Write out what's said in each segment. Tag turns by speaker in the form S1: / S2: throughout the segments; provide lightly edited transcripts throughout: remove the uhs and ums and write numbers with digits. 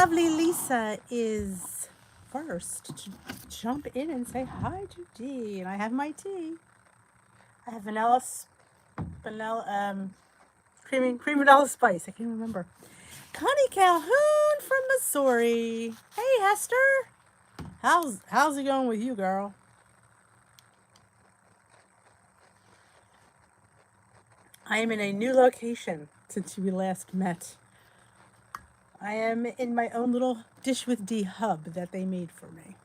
S1: lovely Lisa is first to jump in and say hi to Dee. And I have my tea. I have cream vanilla spice. I can't remember. Connie Calhoun from Missouri. Hey, Hester. How's it going with you, girl? I am in a new location since we last met. I am in my own little Dish with D hub that they made for me,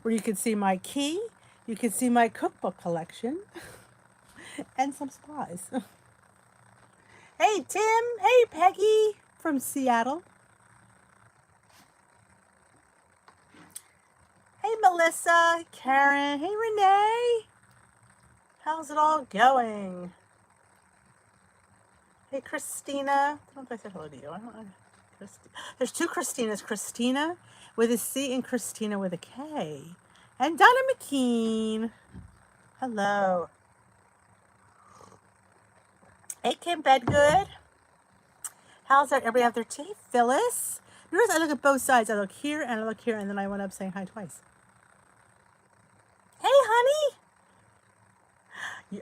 S1: where you can see my key, you can see my cookbook collection, and some supplies. Hey, Tim. Hey, Peggy from Seattle. Hey, Melissa, Karen. Hey, Renee. How's it all going? Hey, Christina. I don't know if I said hello to you. I don't know. There's two Christinas. Christina with a C and Christina with a K. And Donna McKean. Hello. Hey, Kim Bedgood. How's everybody have their tea? Phyllis. Notice I look at both sides. I look here and I look here, and then I went up saying hi twice. Hey, honey. Yeah,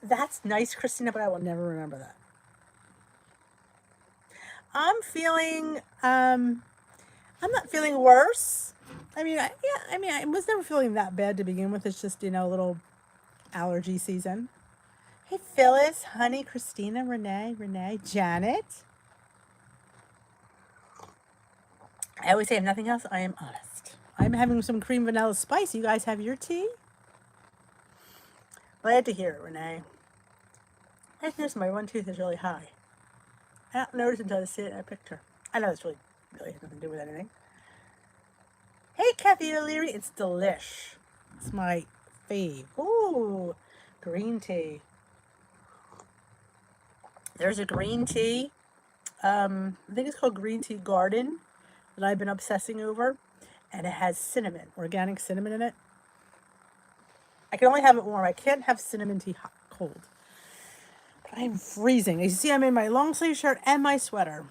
S1: that's nice, Christina, but I will never remember that. I'm feeling, I'm not feeling worse. I mean, I was never feeling that bad to begin with. It's just, a little allergy season. Hey, Phyllis, honey, Christina, Renee, Janet. I always say, if nothing else, I am honest. I'm having some cream vanilla spice. You guys have your tea? Glad to hear it, Renee. I noticed my one tooth is really high. I don't notice until I see it in a picture. I know it's really has nothing to do with anything. Hey, Kathy O'Leary, it's delish. It's my fave. Ooh, green tea. There's a green tea. I think it's called Green Tea Garden that I've been obsessing over, and it has cinnamon, organic cinnamon in it. I can only have it warm. I can't have cinnamon tea hot, cold. But I'm freezing. As you see, I'm in my long sleeve shirt and my sweater.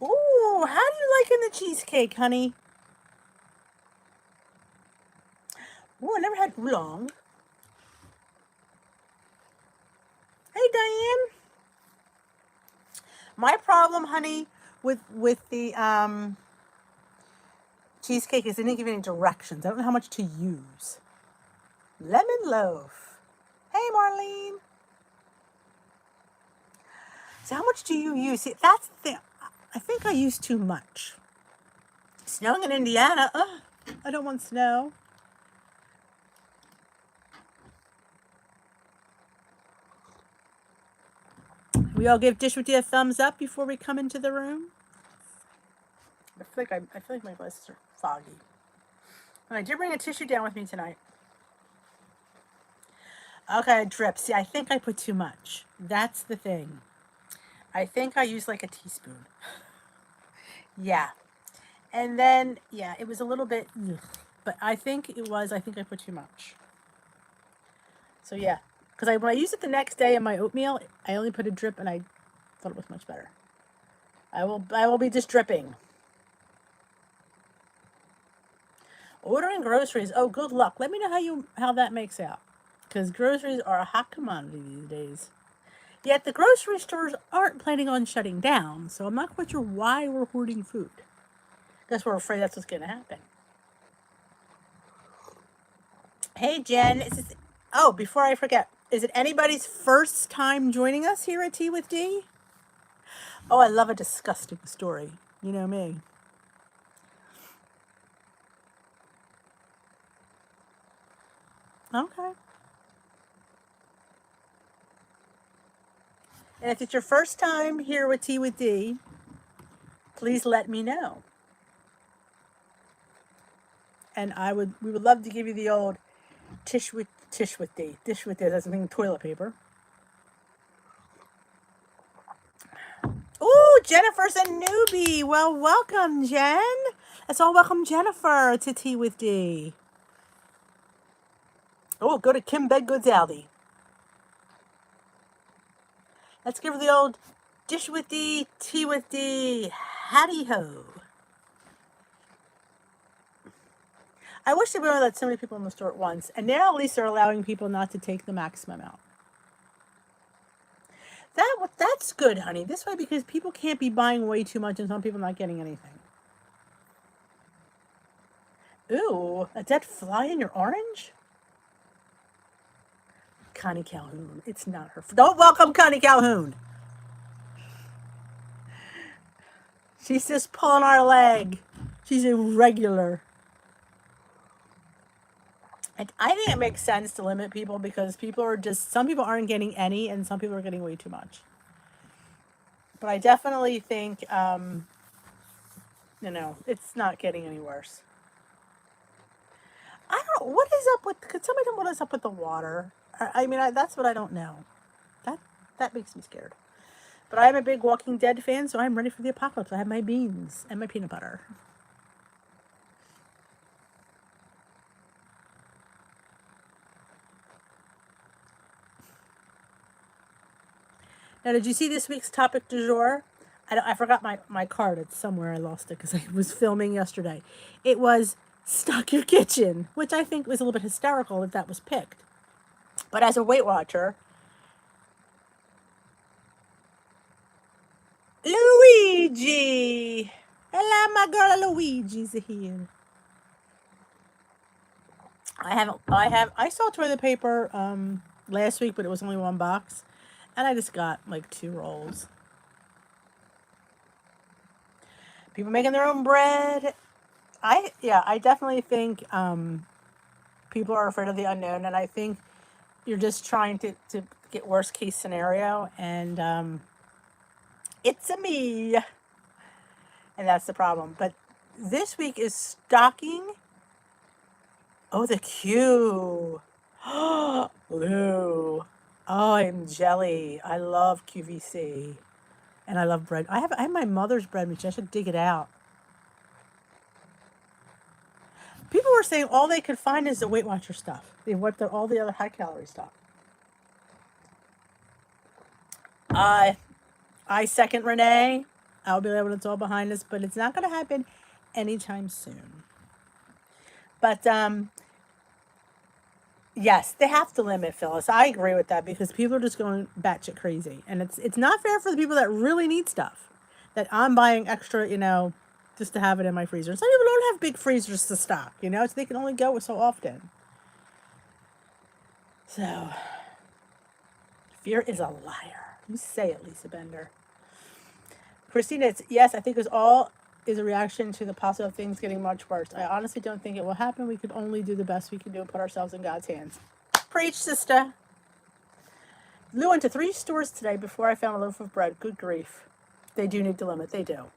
S1: Ooh, how do you liking the cheesecake, honey? Ooh, I never had oolong. Hey, Diane. My problem, honey, with the cheesecake is they didn't give any directions. I don't know how much to use. Lemon loaf. Hey, Marlene. So how much do you use? See, that's the thing. I think I use too much. Snowing in Indiana. Ugh, I don't want snow. We all give Dish with D a thumbs up before we come into the room. I feel like my voices are foggy. And I did bring a tissue down with me tonight. Okay, drip. See, I think I put too much. That's the thing. I think I used like a teaspoon. Yeah. And then, yeah, it was a little bit, but I think I put too much. So yeah, because when I used it the next day in my oatmeal, I only put a drip and I thought it was much better. I will be just dripping. Ordering groceries. Oh, good luck. Let me know how that makes out. Because groceries are a hot commodity these days. Yet the grocery stores aren't planning on shutting down, so I'm not quite sure why we're hoarding food. Guess we're afraid that's what's going to happen. Hey, Jen. Before I forget, is it anybody's first time joining us here at Tea with D? Oh, I love a disgusting story. You know me. Okay. And if it's your first time here with Tea with D, please let me know. And we would love to give you the old dish with D. Dish with D. That's something toilet paper. Ooh, Jennifer's a newbie. Well, welcome, Jen. Let's all welcome Jennifer to Tea with D. Oh, go to Kim Bedgood's Alley. Let's give her the old Dish with D, tea with D, hattie ho. I wish they would have let so many people in the store at once. And now at least they're allowing people not to take the maximum out. That's good, honey. This way, because people can't be buying way too much and some people not getting anything. Ooh, a dead fly in your orange? Connie Calhoun. It's not her. Don't welcome Connie Calhoun. She's just pulling our leg. She's irregular. And I think it makes sense to limit people because some people aren't getting any and some people are getting way too much. But I definitely think, it's not getting any worse. I don't know. What is up with, could somebody tell me what is up with the water? That's what I don't know. That makes me scared. But I'm a big Walking Dead fan, so I'm ready for the apocalypse. I have my beans and my peanut butter. Now, did you see this week's topic du jour? I forgot my card. It's somewhere. I lost it because I was filming yesterday. It was stock your kitchen, which I think was a little bit hysterical that was picked. But as a Weight Watcher, Luigi! Hello, my girl Luigi's here. I saw toilet paper last week, but it was only one box. And I just got like 2 rolls. People making their own bread. I definitely think people are afraid of the unknown, and I think you're just trying to get worst case scenario, and it's a me, and that's the problem. But this week is stocking. Oh, the Q. Lou. Oh, I'm jelly. I love QVC. And I love bread. I have my mother's bread machine. I should dig it out. People were saying all they could find is the Weight Watcher stuff. They wiped out all the other high calorie stuff. I second Renee. I'll be there when it's all behind us, but it's not going to happen anytime soon. But yes, they have to limit, Phyllis. I agree with that because people are just going batshit crazy, and it's not fair for the people that really need stuff. That I'm buying extra, just to have it in my freezer. Some people don't have big freezers to stock, so they can only go so often. So, fear is a liar. You say it, Lisa Bender. Christina, yes, I think it's all is a reaction to the possible of things getting much worse. I honestly don't think it will happen. We can only do the best we can do and put ourselves in God's hands. Preach, sister. Lou went to 3 stores today before I found a loaf of bread. Good grief. They do need to limit. They do.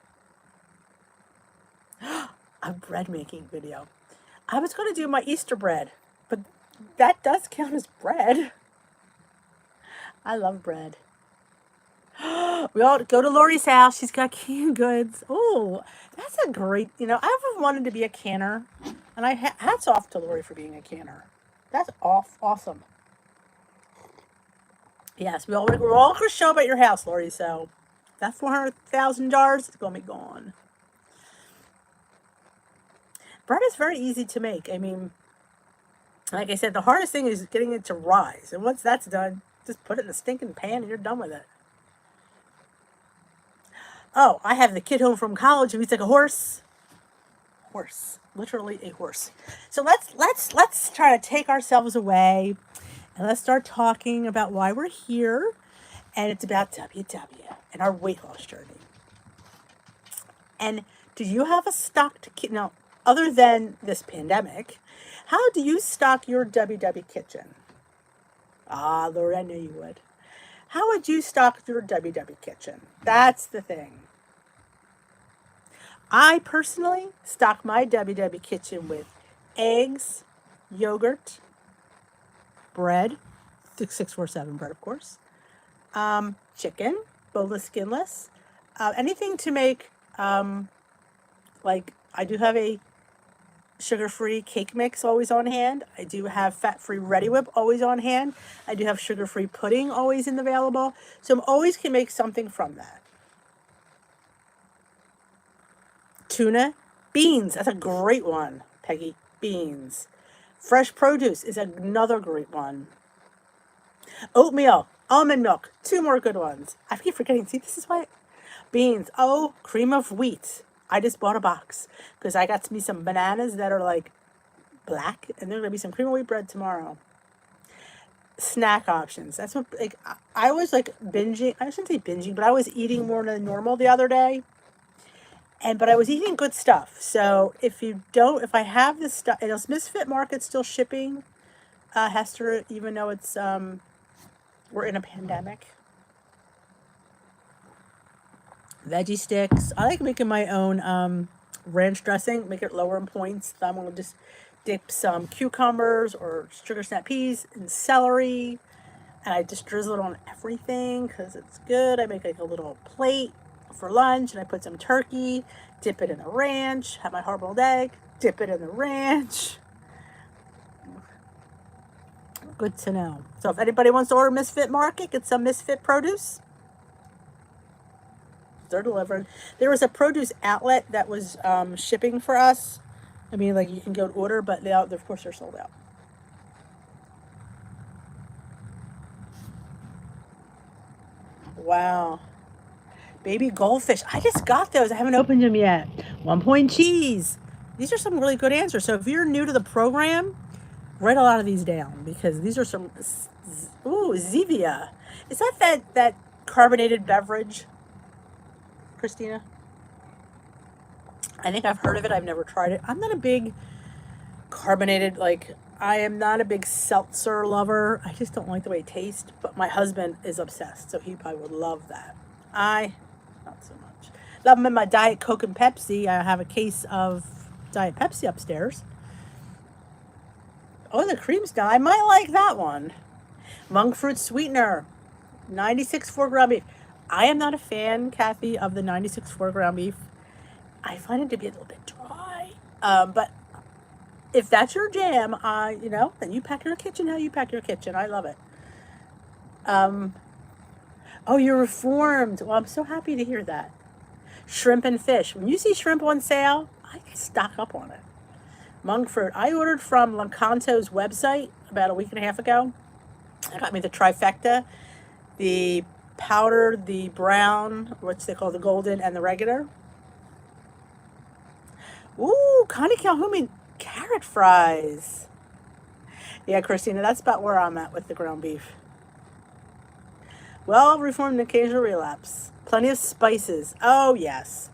S1: A bread making video. I was going to do my Easter bread, but that does count as bread. I love bread. We all go to Lori's house. She's got canned goods. Oh, that's a great, I've ever wanted to be a canner. And hats off to Lori for being a canner. That's awesome. Yes, we're all going to show up at your house, Lori. So that 400,000 jars is going to be gone. Bread is very easy to make. Like I said, the hardest thing is getting it to rise. And once that's done, just put it in a stinking pan and you're done with it. Oh, I have the kid home from college and he's like a horse. Horse. Literally a horse. So let's try to take ourselves away and let's start talking about why we're here. And it's about WW and our weight loss journey. And do you have a stocked kit? Now, other than this pandemic, how do you stock your WW kitchen? Ah, Lord, I knew you would. How would you stock your WW kitchen? That's the thing. I personally stock my WW kitchen with eggs, yogurt, bread, 647 bread, of course, chicken, boneless, skinless, anything to make, like I do have a sugar-free cake mix always on hand. I do have fat-free Ready Whip always on hand. I do have sugar-free pudding always available. So I'm always can make something from that. Tuna, beans. That's a great one, Peggy. Beans. Fresh produce is another great one. Oatmeal, almond milk, 2 more good ones. I keep forgetting. See, this is why. Beans. Oh, cream of wheat. I just bought a box because I got me some bananas that are like black, and there's gonna be some cream of wheat bread tomorrow. Snack options. That's what, like, I was like binging. I shouldn't say binging, but I was eating more than normal the other day. But I was eating good stuff. So if I have this stuff, and it's Misfit Market still shipping, Hester, even though it's we're in a pandemic. Veggie Sticks. I like making my own ranch dressing, make it lower in points. I'm going to just dip some cucumbers or sugar snap peas and celery, and I just drizzle it on everything because it's good. I make like a little plate for lunch, and I put some turkey, dip it in the ranch, have my hard-boiled egg, dip it in the ranch. Good to know. So if anybody wants to order Misfit Market, get some Misfit produce. They're delivering. There was a produce outlet that was shipping for us. I mean, like, you can go to order, but they, of course, they're sold out. Wow. Baby goldfish. I just got those. I haven't opened them yet. 1 point cheese. These are some really good answers. So if you're new to the program, write a lot of these down because these are some. Ooh, Zevia. Is that carbonated beverage, Christina? I think I've heard of it. I've never tried it. I'm not a big carbonated, like, I am not a big seltzer lover. I just don't like the way it tastes. But my husband is obsessed, so he probably would love that. Not so much. Love them in my Diet Coke and Pepsi. I have a case of Diet Pepsi upstairs. Oh, the cream's down. I might like that one. Monk fruit sweetener, 96 4-gram beef. I am not a fan, Kathy, of the 96 4-gram beef. I find it to be a little bit dry. But if that's your jam, then you pack your kitchen how you pack your kitchen. I love it. Oh, you're reformed. Well, I'm so happy to hear that. Shrimp and fish. When you see shrimp on sale, I stock up on it. Monk fruit. I ordered from Lakanto's website about a week and a half ago. I got me the trifecta, the powdered, the brown, which they call the golden, and the regular. Ooh, Connie Calhoun, carrot fries. Yeah, Christina, that's about where I'm at with the ground beef. Well, reformed occasional relapse. Plenty of spices. Oh, yes.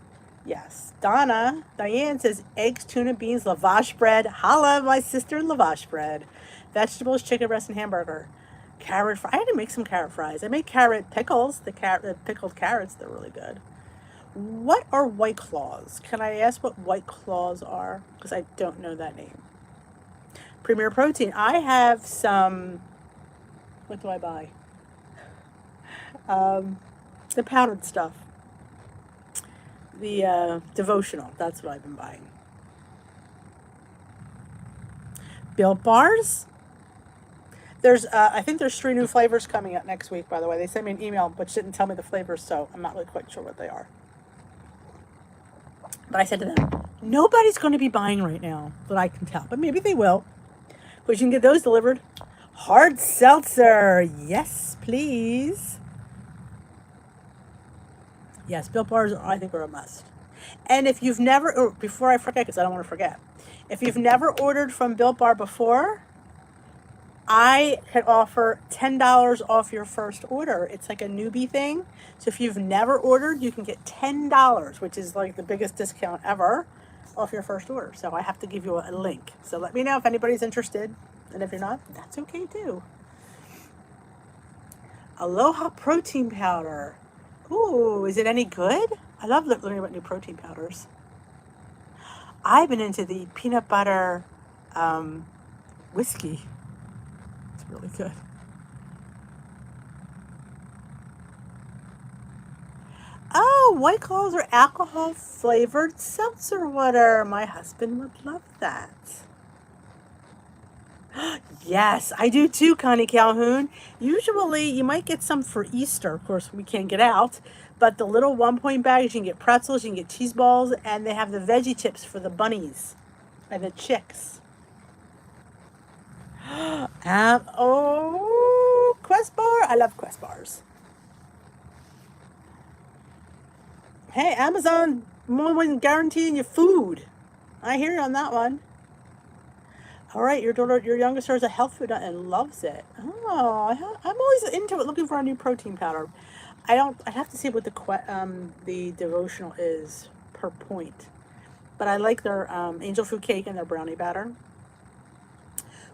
S1: Yes. Diane says eggs, tuna, beans, lavash bread. Holla, my sister in lavash bread. Vegetables, chicken breast, and hamburger. Carrot fries. I had to make some carrot fries. I made carrot pickles. The pickled carrots, they're really good. What are White Claws? Can I ask what White Claws are? Because I don't know that name. Premier Protein. I have some. What do I buy? The powdered stuff. The devotional. That's what I've been buying. Built Bars. I think there's 3 new flavors coming out next week, by the way. They sent me an email, but didn't tell me the flavors, so I'm not really quite sure what they are. But I said to them, nobody's going to be buying right now that I can tell, but maybe they will. Because you can get those delivered. Hard seltzer. Yes, please. Yes, Built Bars, I think, are a must. And if you've never, before I forget, because I don't want to forget, if you've never ordered from Built Bar before, I can offer $10 off your first order. It's like a newbie thing. So if you've never ordered, you can get $10, which is like the biggest discount ever off your first order. So I have to give you a link. So let me know if anybody's interested. And if you're not, that's okay too. Aloha protein powder. Ooh, is it any good? I love learning about new protein powders. I've been into the peanut butter whiskey. It's really good. Oh, White Claws are alcohol flavored seltzer water. My husband would love that. Yes, I do too, Connie Calhoun. Usually you might get some for Easter. Of course, we can't get out. But the little 1 point bags, you can get pretzels, you can get cheese balls, and they have the veggie tips for the bunnies and the chicks. Oh, Quest bar. I love Quest bars. Hey, Amazon, more than guaranteeing you food. I hear you on that one. All right, your daughter, your youngest has a health food and loves it. Oh, I'm always into it, looking for a new protein powder. I don't. I have to see what the devotional is per point, but I like their angel food cake and their brownie batter.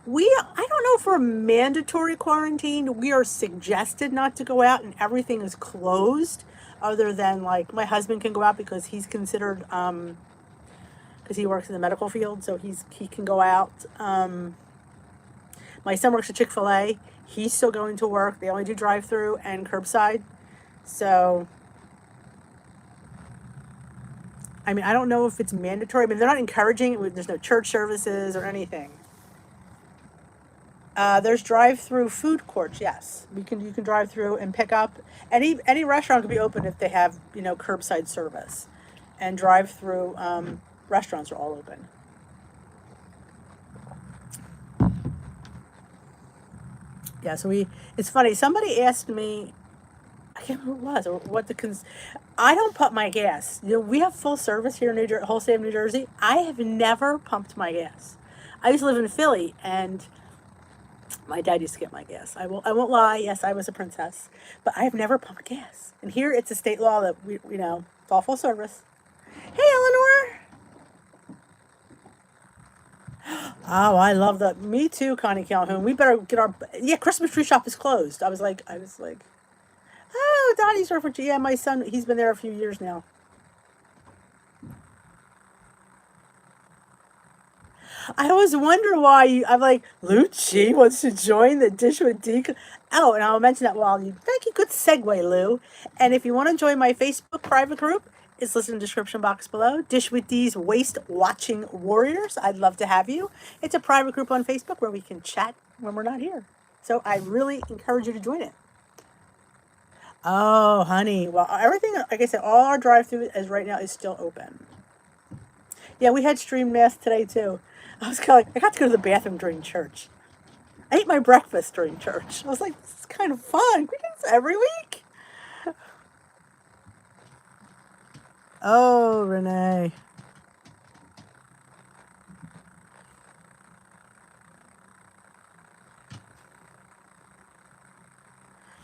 S1: I don't know if we're mandatory quarantined. We are suggested not to go out, and everything is closed, other than like my husband can go out because he's considered because he works in the medical field, so he can go out. My son works at Chick-fil-A. He's still going to work. They only do drive-through and curbside. So, I mean, I don't know if it's mandatory. I mean, they're not encouraging it. There's no church services or anything. There's drive-through food courts. Yes, you can drive through and pick up. Any restaurant can be open if they have curbside service, and drive-through restaurants are all open. Yeah, so it's funny. Somebody asked me, I can't remember who it was, or what I don't pump my gas. We have full service here in Wholesale New Jersey. I have never pumped my gas. I used to live in Philly, and my dad used to get my gas. I won't lie. Yes, I was a princess, but I have never pumped gas. And here it's a state law that it's all full service. Hey, Eleanor. Oh, I love that. Me too, Connie Calhoun. We better get Christmas tree shop is closed. I was like, oh, Donnie's refugee. Yeah, my son, he's been there a few years now. I always wonder why I'm like, Lucci wants to join the Dish with D. Oh, and I'll mention that while you. Thank you. Good segue, Lou. And if you want to join my Facebook private group, it's listed in the description box below. Dish with D's Waste Watching Warriors. I'd love to have you. It's a private group on Facebook where we can chat when we're not here. So I really encourage you to join it. Oh, honey. Well, everything, like I said, all our drive-through as right now is still open. Yeah, we had streamed mass today too. I was kind of like, I got to go to the bathroom during church. I ate my breakfast during church. I was like, this is kind of fun. Can we do this every week? Oh, Renee.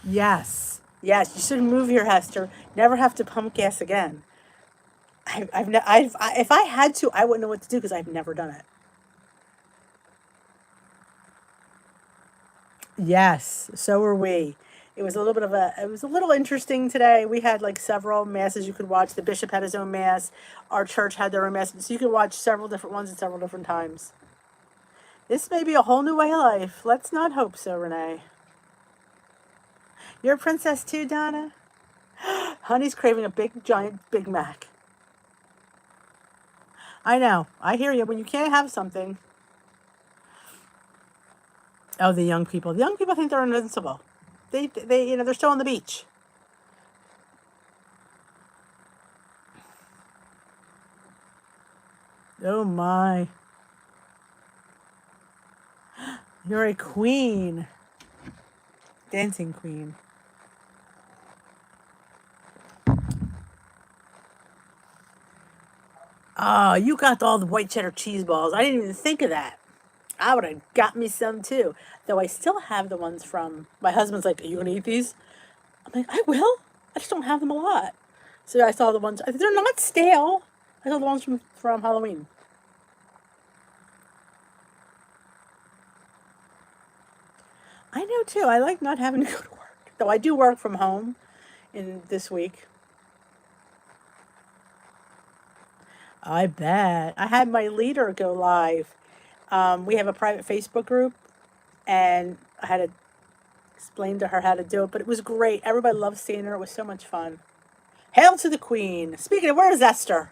S1: Yes. Yes, you should move here, Hester. Never have to pump gas again. If I had to, I wouldn't know what to do because I've never done it. Yes, so were we. It was a little interesting today. We had like several masses you could watch. The bishop had his own mass. Our church had their own mass. So you could watch several different ones at several different times. This may be a whole new way of life. Let's not hope so, Renee. You're a princess too, Donna? Honey's craving a big, giant Big Mac. I know. I hear you. When you can't have something. Oh, the young people. The young people think they're invincible. They're still on the beach. Oh my. You're a queen. Dancing queen. Oh, you got all the white cheddar cheese balls. I didn't even think of that. I would have got me some too. Though I still have the ones from my husband's like, are you gonna eat these? I'm like, I will. I just don't have them a lot. So I saw the ones, they're not stale. I saw the ones from Halloween. I know too. I like not having to go to work. Though I do work from home in this week. I bet. I had my leader go live. We have a private Facebook group, and I had to explain to her how to do it, but it was great. Everybody loved seeing her. It was so much fun. Hail to the queen. Speaking of, where's Esther?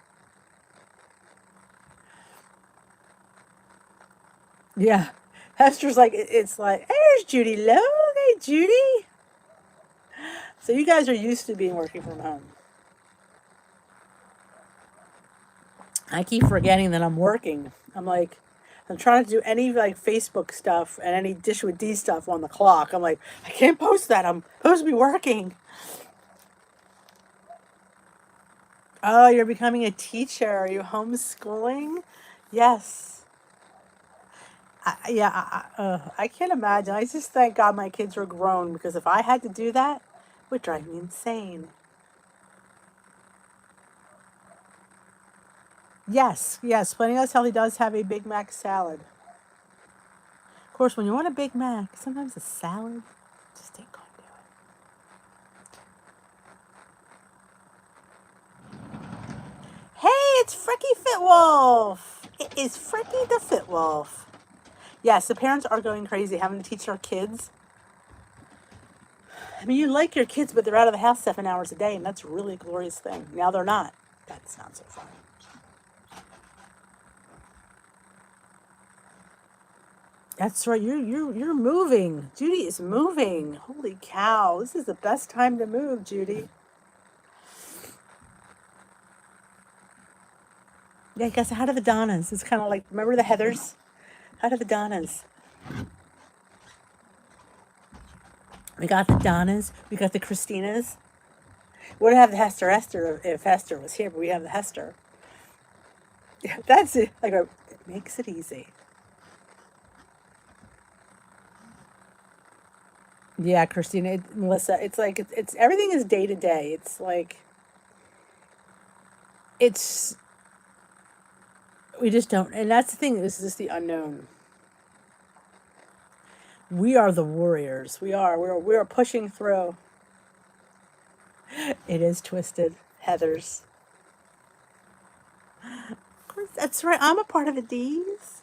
S1: Yeah. Esther's like, it's like, there's Judy Lowe. Hey, Judy. So you guys are used to being working from home. I keep forgetting that I'm working. I'm like, I'm trying to do any like Facebook stuff and any Dish with D stuff on the clock. I'm like, I can't post that. I'm supposed to be working. Oh, you're becoming a teacher. Are you homeschooling? Yes. I can't imagine. I just thank God my kids are grown, because if I had to do that, it would drive me insane. Yes, yes. Plenty of Healthy does have a Big Mac salad. Of course, when you want a Big Mac, sometimes a salad just ain't gonna do it. Hey, it's Fricky Fitwolf. It is Fricky the Fitwolf. Yes, the parents are going crazy having to teach their kids. I mean, you like your kids, but they're out of the house 7 hours a day, and that's really a glorious thing. Now they're not. That's not so fun. That's right. You're moving. Judy is moving. Holy cow! This is the best time to move, Judy. Yeah, guys. How do the Donnas? It's kind of like, remember the Heathers? How do the Donnas? We got the Donnas. We got the Christinas. We would have the Esther if Hester was here, but we have the Hester. Yeah, that's it. Like, it makes it easy. Yeah, Christina, Melissa. It's like it's everything is day to day. It's like it's we just don't, and that's the thing. This is just the unknown. We are the warriors. We are pushing through. It is twisted, Heathers. Of course, that's right. I'm a part of the D's.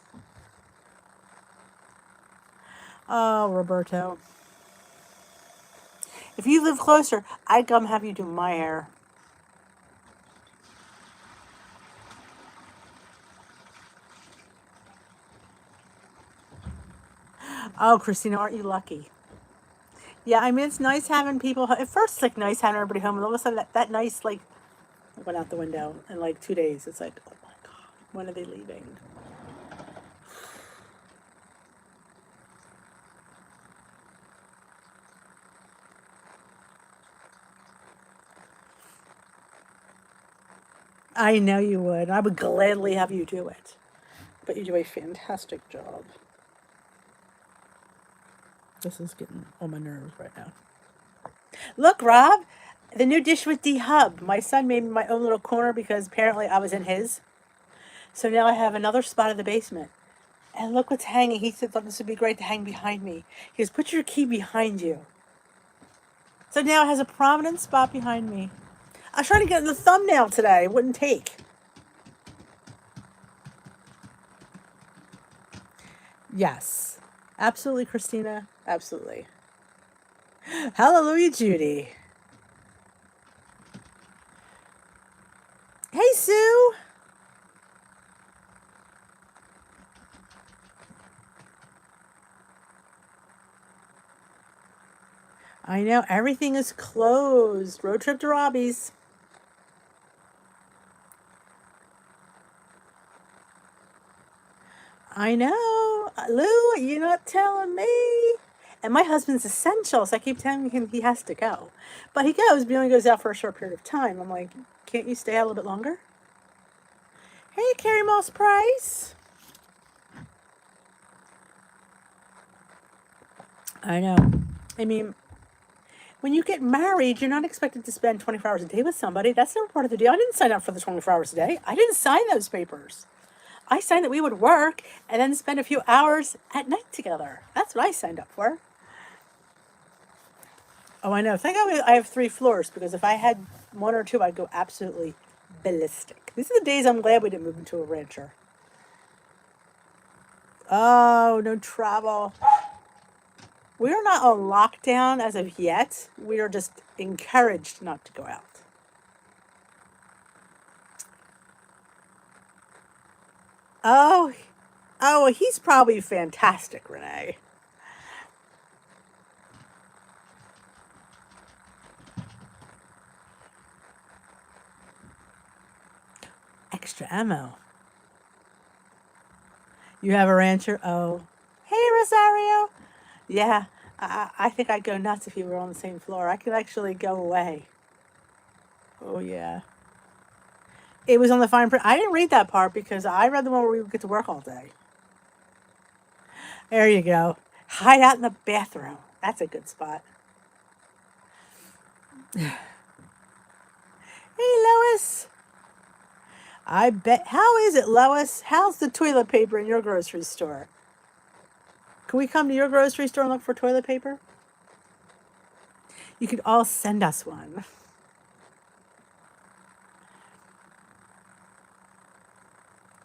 S1: Oh, Roberto. If you live closer, I'd come have you do my hair. Oh, Christina, aren't you lucky? Yeah, I mean, it's nice having people. At first, it's like nice having everybody home, and all of a sudden, that nice, like, went out the window in like 2 days. It's like, oh my God, when are they leaving? I know you would. I would gladly have you do it. But you do a fantastic job. This is getting on my nerves right now. Look, Rob, the new Dish with D hub. My son made me my own little corner because apparently I was in his. So now I have another spot in the basement. And look what's hanging. He said, "Look, this would be great to hang behind me." He goes, "Put your key behind you." So now it has a prominent spot behind me. I was trying to get in the thumbnail today. It wouldn't take. Yes. Absolutely, Christina. Absolutely. Hallelujah, Judy. Hey, Sue. I know, everything is closed. Road trip to Robbie's. I know. Lou, you're not telling me. And my husband's essential, so I keep telling him he has to go. But he goes, but he only goes out for a short period of time. I'm like, can't you stay out a little bit longer? Hey, Carrie Moss Price. I know. I mean, when you get married, you're not expected to spend 24 hours a day with somebody. That's never part of the deal. I didn't sign up for the 24 hours a day. I didn't sign those papers. I signed that we would work and then spend a few hours at night together. That's what I signed up for. Oh, I know. Thank God I have 3 floors, because if I had one or two, I'd go absolutely ballistic. These are the days I'm glad we didn't move into a rancher. Oh, no travel. We are not on lockdown as of yet. We are just encouraged not to go out. Oh, oh, he's probably fantastic, Renee. Extra ammo. You have a rancher? Oh. Hey, Rosario. Yeah, I think I'd go nuts if you were on the same floor. I could actually go away. Oh, yeah. It was on the fine print. I didn't read that part because I read the one where we would get to work all day. There you go. Hide out in the bathroom. That's a good spot. Hey, Lois. I bet. How is it, Lois? How's the toilet paper in your grocery store? Can we come to your grocery store and look for toilet paper? You could all send us one.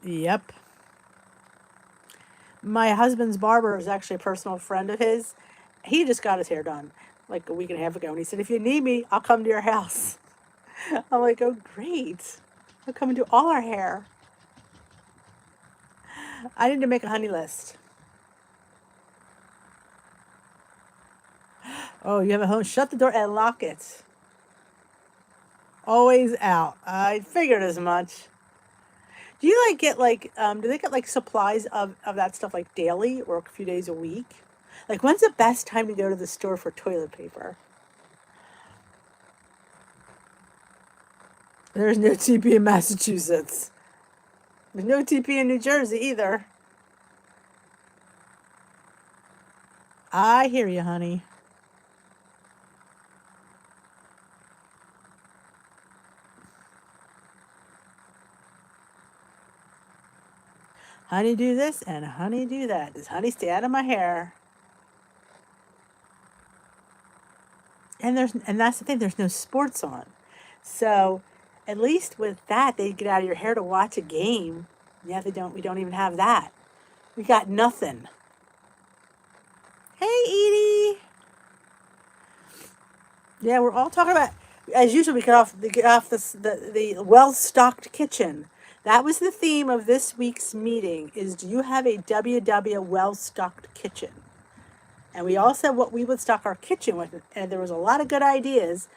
S1: Yep. My husband's barber is actually a personal friend of his. He just got his hair done like a week and a half ago. And he said, if you need me, I'll come to your house. I'm like, oh, great. I'll come and do all our hair. I need to make a honey list. Oh, you have a home. Shut the door and lock it. Always out. I figured as much. Do you like get like do they get like supplies of that stuff like daily or a few days a week? Like when's the best time to go to the store for toilet paper? There's no TP in Massachusetts. There's no TP in New Jersey either. I hear you, honey. Honey do this and honey do that. Does honey stay out of my hair? And that's the thing, there's no sports on. So at least with that they get out of your hair to watch a game. Yeah, we don't even have that. We got nothing. Hey Edie. Yeah, we're all talking about, as usual, we get off the well-stocked kitchen. That was the theme of this week's meeting, is do you have a WW well-stocked kitchen? And we all said what we would stock our kitchen with, and there was a lot of good ideas,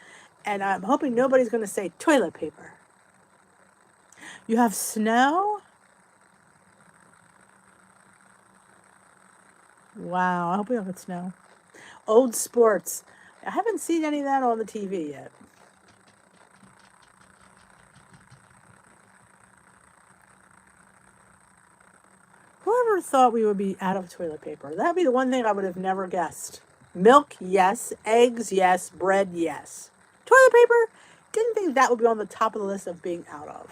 S1: and I'm hoping nobody's going to say toilet paper. You have snow? Wow, I hope we don't get snow. Old sports. I haven't seen any of that on the TV yet. Whoever thought we would be out of toilet paper? That'd be the one thing I would have never guessed. Milk, yes. Eggs, yes. Bread, yes. Toilet paper? Didn't think that would be on the top of the list of being out of.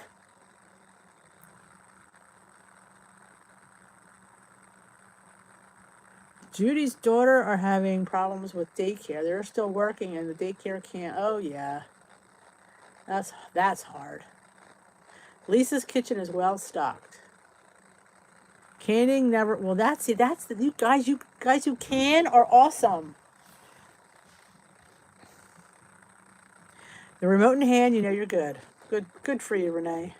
S1: Judy's daughter are having problems with daycare. They're still working and the daycare can't. Oh, yeah. That's hard. Lisa's kitchen is well stocked. Canning never. Well, that's the you guys who can are awesome. The remote in hand, you know you're good. Good for you, Renee.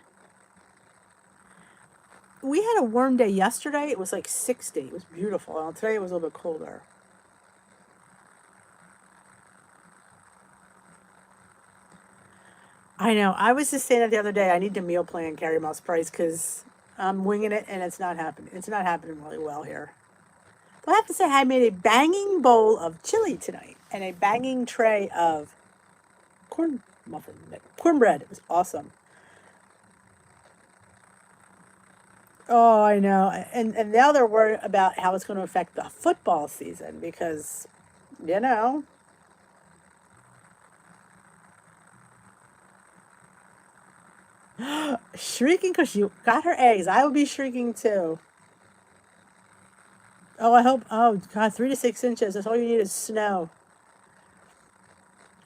S1: We had a warm day yesterday. It was like 60. It was beautiful. And today it was a little bit colder. I know. I was just saying that the other day. I need to meal plan Carrie Moss Price because I'm winging it and it's not happening. It's not happening really well here. But I have to say, I made a banging bowl of chili tonight and a banging tray of cornbread. It was awesome. Oh, I know. And now they're worried about how it's going to affect the football season because, you know. Shrieking because you got her eggs. I would be shrieking too. Oh, I hope. Oh, God, 3 to 6 inches. That's all you need is snow.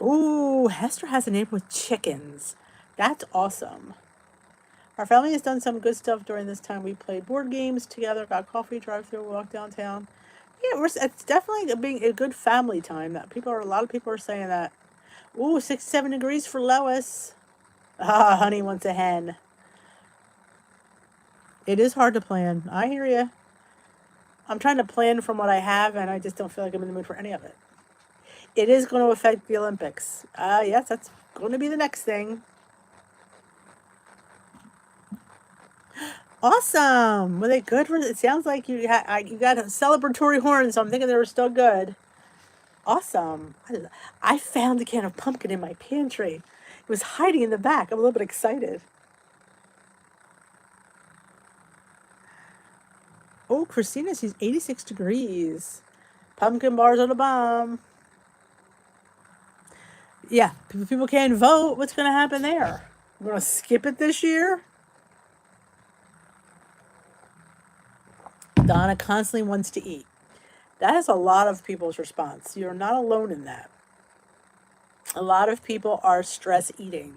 S1: Ooh, Hester has a neighbor with chickens. That's awesome. Our family has done some good stuff during this time. We played board games together, got coffee, drive through, walk downtown. Yeah, it's definitely being a good family time. That a lot of people are saying that. Ooh, 6 to 7 degrees for Lois. Ah, honey wants a hen. It is hard to plan. I hear you. I'm trying to plan from what I have, and I just don't feel like I'm in the mood for any of it. It is going to affect the Olympics. Yes, that's going to be the next thing. Awesome. Were they good? It sounds like you got celebratory horns, so I'm thinking they were still good. Awesome. I found a can of pumpkin in my pantry. It was hiding in the back. I'm a little bit excited. Oh, Christina, she's 86 degrees. Pumpkin bars are the bomb. Yeah, people can't vote. What's going to happen there? We're going to skip it this year? Donna constantly wants to eat. That is a lot of people's response. You're not alone in that. A lot of people are stress eating.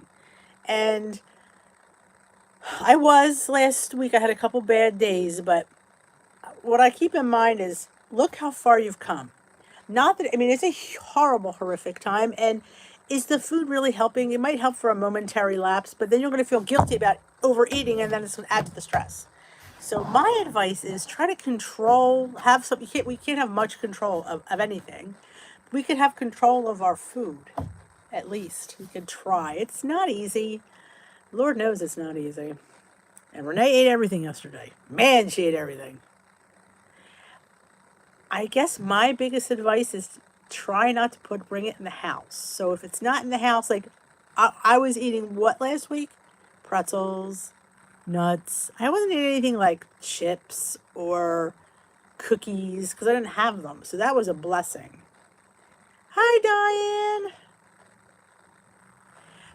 S1: And I was last week. I had a couple bad days, but what I keep in mind is look how far you've come. Not that, I mean, it's a horrible, horrific time. And is the food really helping? It might help for a momentary lapse, but then you're going to feel guilty about overeating, and then it's going to add to the stress. So my advice is try to control, we can't have much control of anything. We could have control of our food, at least. We could try. It's not easy. Lord knows it's not easy. And Renee ate everything yesterday. Man, she ate everything. I guess my biggest advice is try not to bring it in the house. So if it's not in the house, like I was eating what last week? Pretzels, nuts. I wasn't eating anything like chips or cookies because I didn't have them. So that was a blessing. Hi, Diane.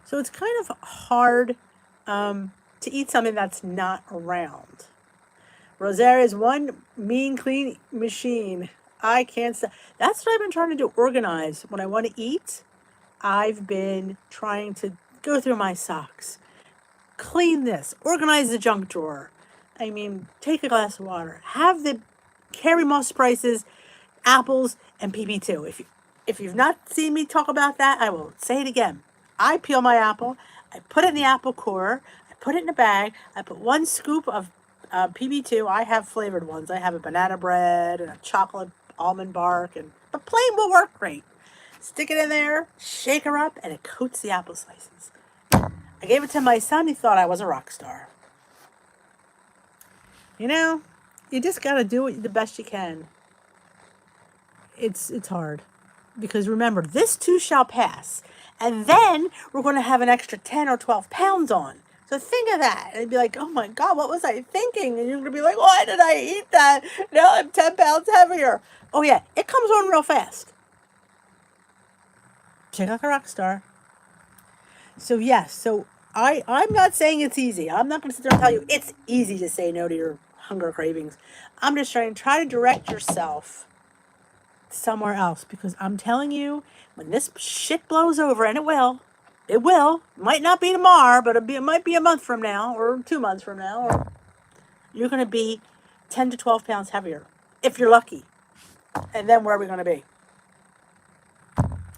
S1: So it's kind of hard to eat something that's not around. Rosaria's one mean clean machine. I can't stop. That's what I've been trying to do, organize. When I want to eat, I've been trying to go through my socks, clean this, organize the junk drawer. I mean, take a glass of water. Have the Carrie Moss Price's apples and PB2. If you've not seen me talk about that, I will say it again. I peel my apple. I put it in the apple core. I put it in a bag. I put 1 scoop of PB2. I have flavored ones. I have a banana bread and a chocolate almond bark, but plain will work great. Stick it in there, shake her up, and it coats the apple slices. I gave it to my son. He thought I was a rock star. You know, you just got to do it the best you can. It's hard. Because remember, this too shall pass. And then we're going to have an extra 10 or 12 pounds on. So think of that. And be like, oh my God, what was I thinking? And you're going to be like, why did I eat that? Now I'm 10 pounds heavier. Oh yeah, it comes on real fast. Check like a rock star. So yes, so I'm not saying it's easy. I'm not going to sit there and tell you it's easy to say no to your hunger cravings. I'm just trying to direct yourself somewhere else, because I'm telling you, when this shit blows over, and it will, might not be tomorrow, but it might be a month from now or 2 months from now, or you're going to be 10 to 12 pounds heavier if you're lucky. And then where are we going to be?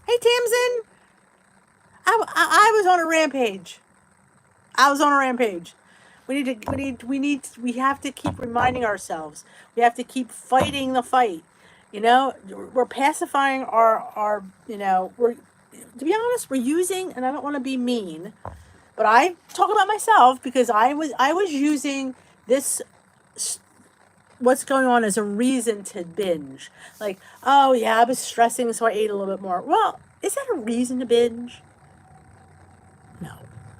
S1: Hey, Tamsin, I was on a rampage. We have to keep reminding ourselves. We have to keep fighting the fight. You know, we're pacifying our to be honest, we're using, and I don't want to be mean, but I talk about myself because I was using this, what's going on, as a reason to binge. Like, oh yeah, I was stressing, so I ate a little bit more. Well, is that a reason to binge? No.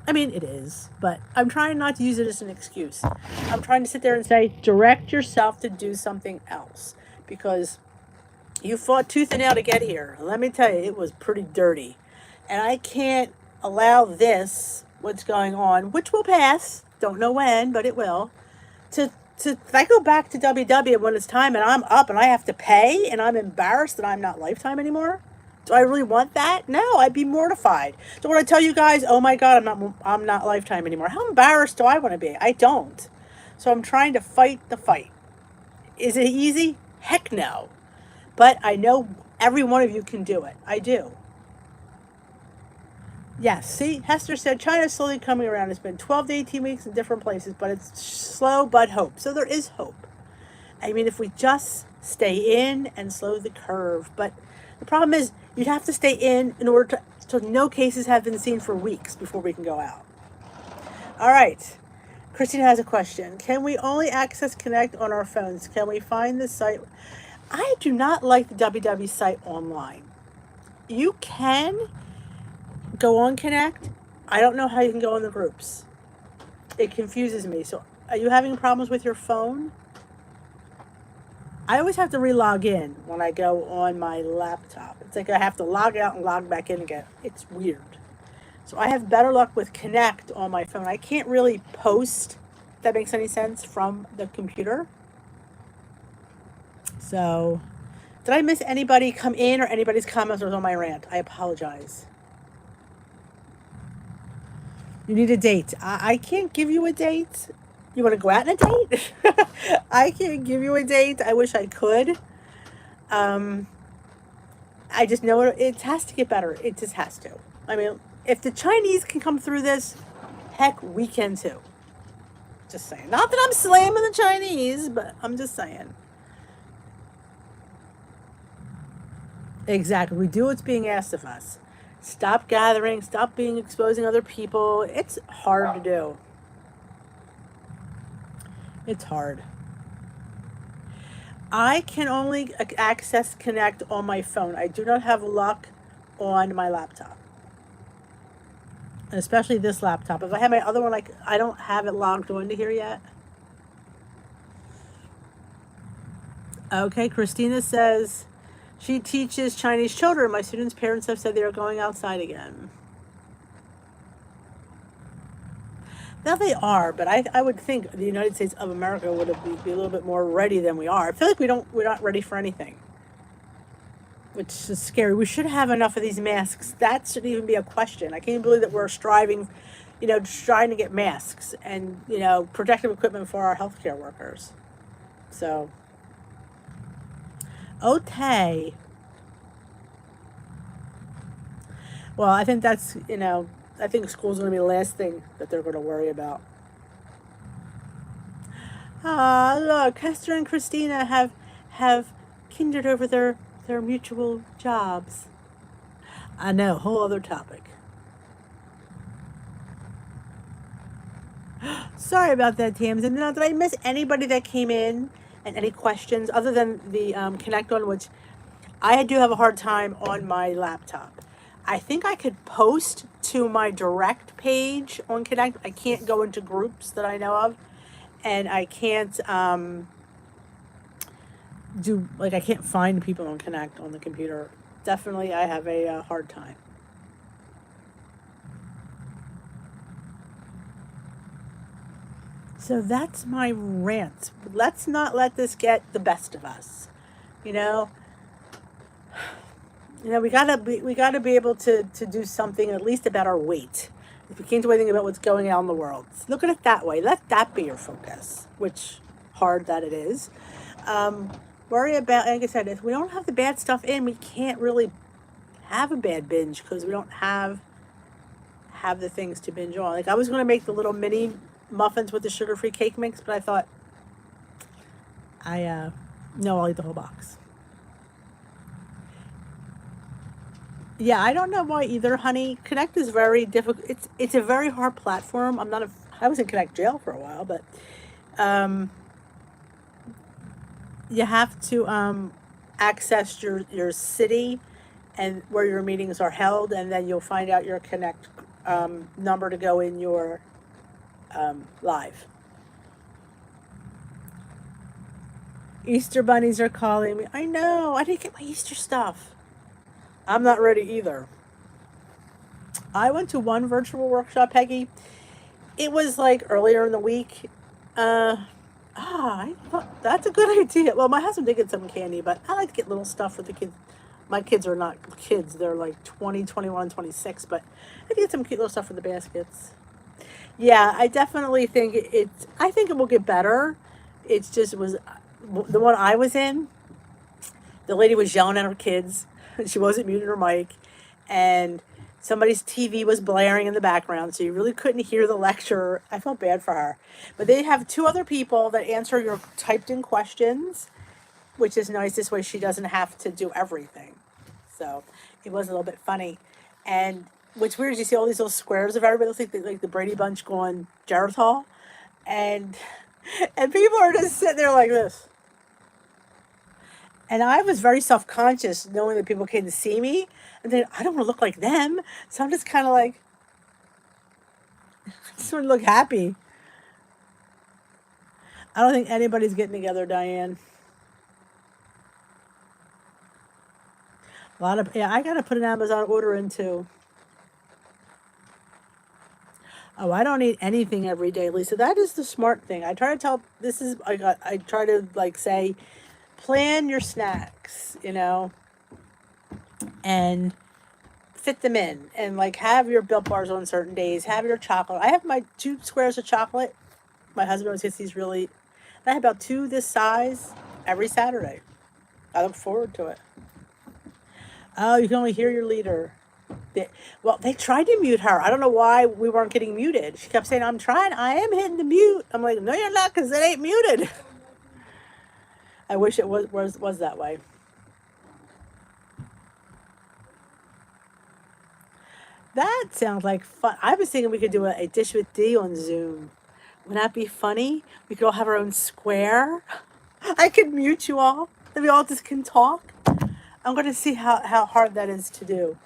S1: I mean, it is, but I'm trying not to use it as an excuse. I'm trying to sit there and say, direct yourself to do something else, because you fought tooth and nail to get here. Let me tell you, it was pretty dirty. And I can't allow this, what's going on, which will pass, don't know when, but it will, if I go back to WW when it's time and I'm up and I have to pay and I'm embarrassed that I'm not Lifetime anymore. Do I really want that? No, I'd be mortified. Don't want to tell you guys, oh my God, I'm not Lifetime anymore. How embarrassed do I want to be? I don't. So I'm trying to fight the fight. Is it easy? Heck no. But I know every one of you can do it. I do. Yes, see, Hester said China's slowly coming around. It's been 12 to 18 weeks in different places, but it's slow but hope. So there is hope. I mean, if we just stay in and slow the curve. But the problem is you'd have to stay in order to, so no cases have been seen for weeks before we can go out. All right. Christina has a question. Can we only access Connect on our phones? Can we find the site? I do not like the WW site online. You can go on Connect. I don't know how you can go in the groups. It confuses me. So are you having problems with your phone? I always have to re-log in when I go on my laptop. It's like I have to log out and log back in again. It's weird. So I have better luck with Connect on my phone. I can't really post, if that makes any sense, from the computer. So, did I miss anybody come in or anybody's comments was on my rant? I apologize. You need a date. I can't give you a date. You want to go out on a date? I can't give you a date. I wish I could. I just know it has to get better. It just has to. I mean, if the Chinese can come through this, heck, we can too. Just saying. Not that I'm slamming the Chinese, but I'm just saying. Exactly. We do what's being asked of us. Stop gathering. Stop being exposing other people. It's hard to do. It's hard. I can only access Connect on my phone. I do not have luck on my laptop. And especially this laptop. If I have my other one, I don't have it logged onto here yet. Okay, Christina says she teaches Chinese children. My students' parents have said they are going outside again. Now they are, but I would think the United States of America would be a little bit more ready than we are. I feel like we're not ready for anything, which is scary. We should have enough of these masks. That shouldn't even be a question. I can't believe that we're striving, trying to get masks and, protective equipment for our healthcare workers. So, okay. Well, I think that's, I think school's going to be the last thing that they're going to worry about. Look, Hester and Christina have kindred over their mutual jobs. I know, whole other topic. Sorry about that, Tamsin. Now, did I miss anybody that came in and any questions other than the Connect one, which I do have a hard time on my laptop. I think I could post to my direct page on Connect. I can't go into groups that I know of, and I can't I can't find people on Connect on the computer. Definitely, I have a hard time. So that's my rant. Let's not let this get the best of us. We gotta be able to do something at least about our weight. If we can't do anything about what's going on in the world, look at it that way. Let that be your focus. Which hard that it is. Worry about, like I said, if we don't have the bad stuff in, we can't really have a bad binge because we don't have the things to binge on. Like I was going to make the little mini muffins with the sugar-free cake mix, but I thought no, I'll eat the whole box. Yeah, I don't know why either, honey. Connect is very difficult. It's a very hard platform. I was in Connect jail for a while, but you have to access your city and where your meetings are held, and then you'll find out your Connect number to go in your live. Easter bunnies are calling me. I know. I didn't get my Easter stuff. I'm not ready either. I went to one virtual workshop, Peggy. It was like earlier in the week. I thought that's a good idea. Well, my husband did get some candy, but I like to get little stuff for the kids. My kids are not kids. They're like 20, 21, 26, but I get some cute little stuff for the baskets. Yeah, I definitely think I think it will get better. It's just was the one I was in. The lady was yelling at her kids. She wasn't muting her mic, and Somebody's TV was blaring in the background, so you really couldn't hear the lecture. I felt bad for her. But they have 2 other people that answer your typed in questions, which is nice. This way she doesn't have to do everything. So it was a little bit funny. And what's weird is you see all these little squares of everybody. It looks like the Brady Bunch going Geritol. And people are just sitting there like this. And I was very self-conscious knowing that people came to see me. And then I don't want to look like them. So I'm just kind of like, I just want to look happy. I don't think anybody's getting together, Diane. A lot of, yeah, I got to put an Amazon order in too. Oh, I don't eat anything every day, Lisa. That is the smart thing. I try to tell, I try to like say, plan your snacks, and fit them in, and like have your Built Bars on certain days, have your chocolate. I have my 2 squares of chocolate. My husband always gets these really, I have about 2 this size every Saturday. I look forward to it. Oh, you can only hear your leader. They tried to mute her. I don't know why we weren't getting muted. She kept saying, I'm trying. I am hitting the mute. I'm like, no, you're not, because it ain't muted. I wish it was that way. That sounds like fun. I was thinking we could do a Dish with D on Zoom. Wouldn't that be funny? We could all have our own square. I could mute you all. Then we all just can talk. I'm going to see how hard that is to do.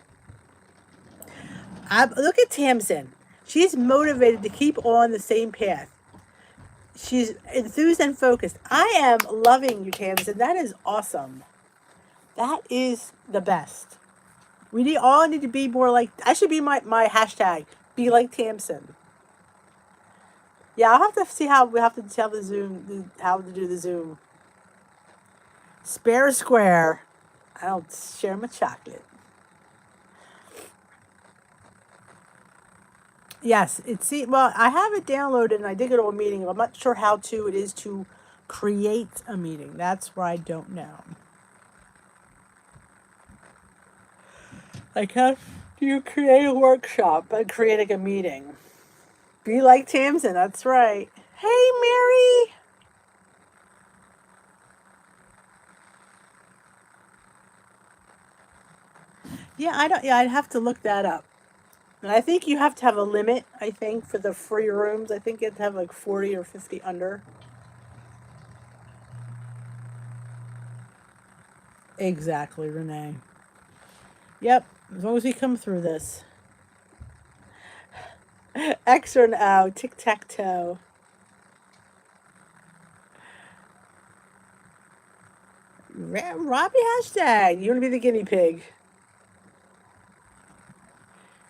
S1: Look at Tamsin. She's motivated to keep on the same path. She's enthused and focused. I am loving you, Tamsin. That is awesome. That is the best. We all need to be more like, that should be my hashtag, be like Tamsin. Yeah, I'll have to see how we have to tell the Zoom, how to do the Zoom. Spare a square. I don't share my chocolate. Yes, I have it downloaded and I did go to a meeting. I'm not sure how it is to create a meeting. That's where I don't know. Like, how do you create a workshop and creating a meeting? Be like Tamsin, that's right. Hey, Mary. Yeah, I'd have to look that up. And I think you have to have a limit, I think, for the free rooms. I think you have to have like 40 or 50 under. Exactly, Renee. Yep, as long as we come through this. X or an O, tic-tac-toe. Robbie hashtag, you want to be the guinea pig.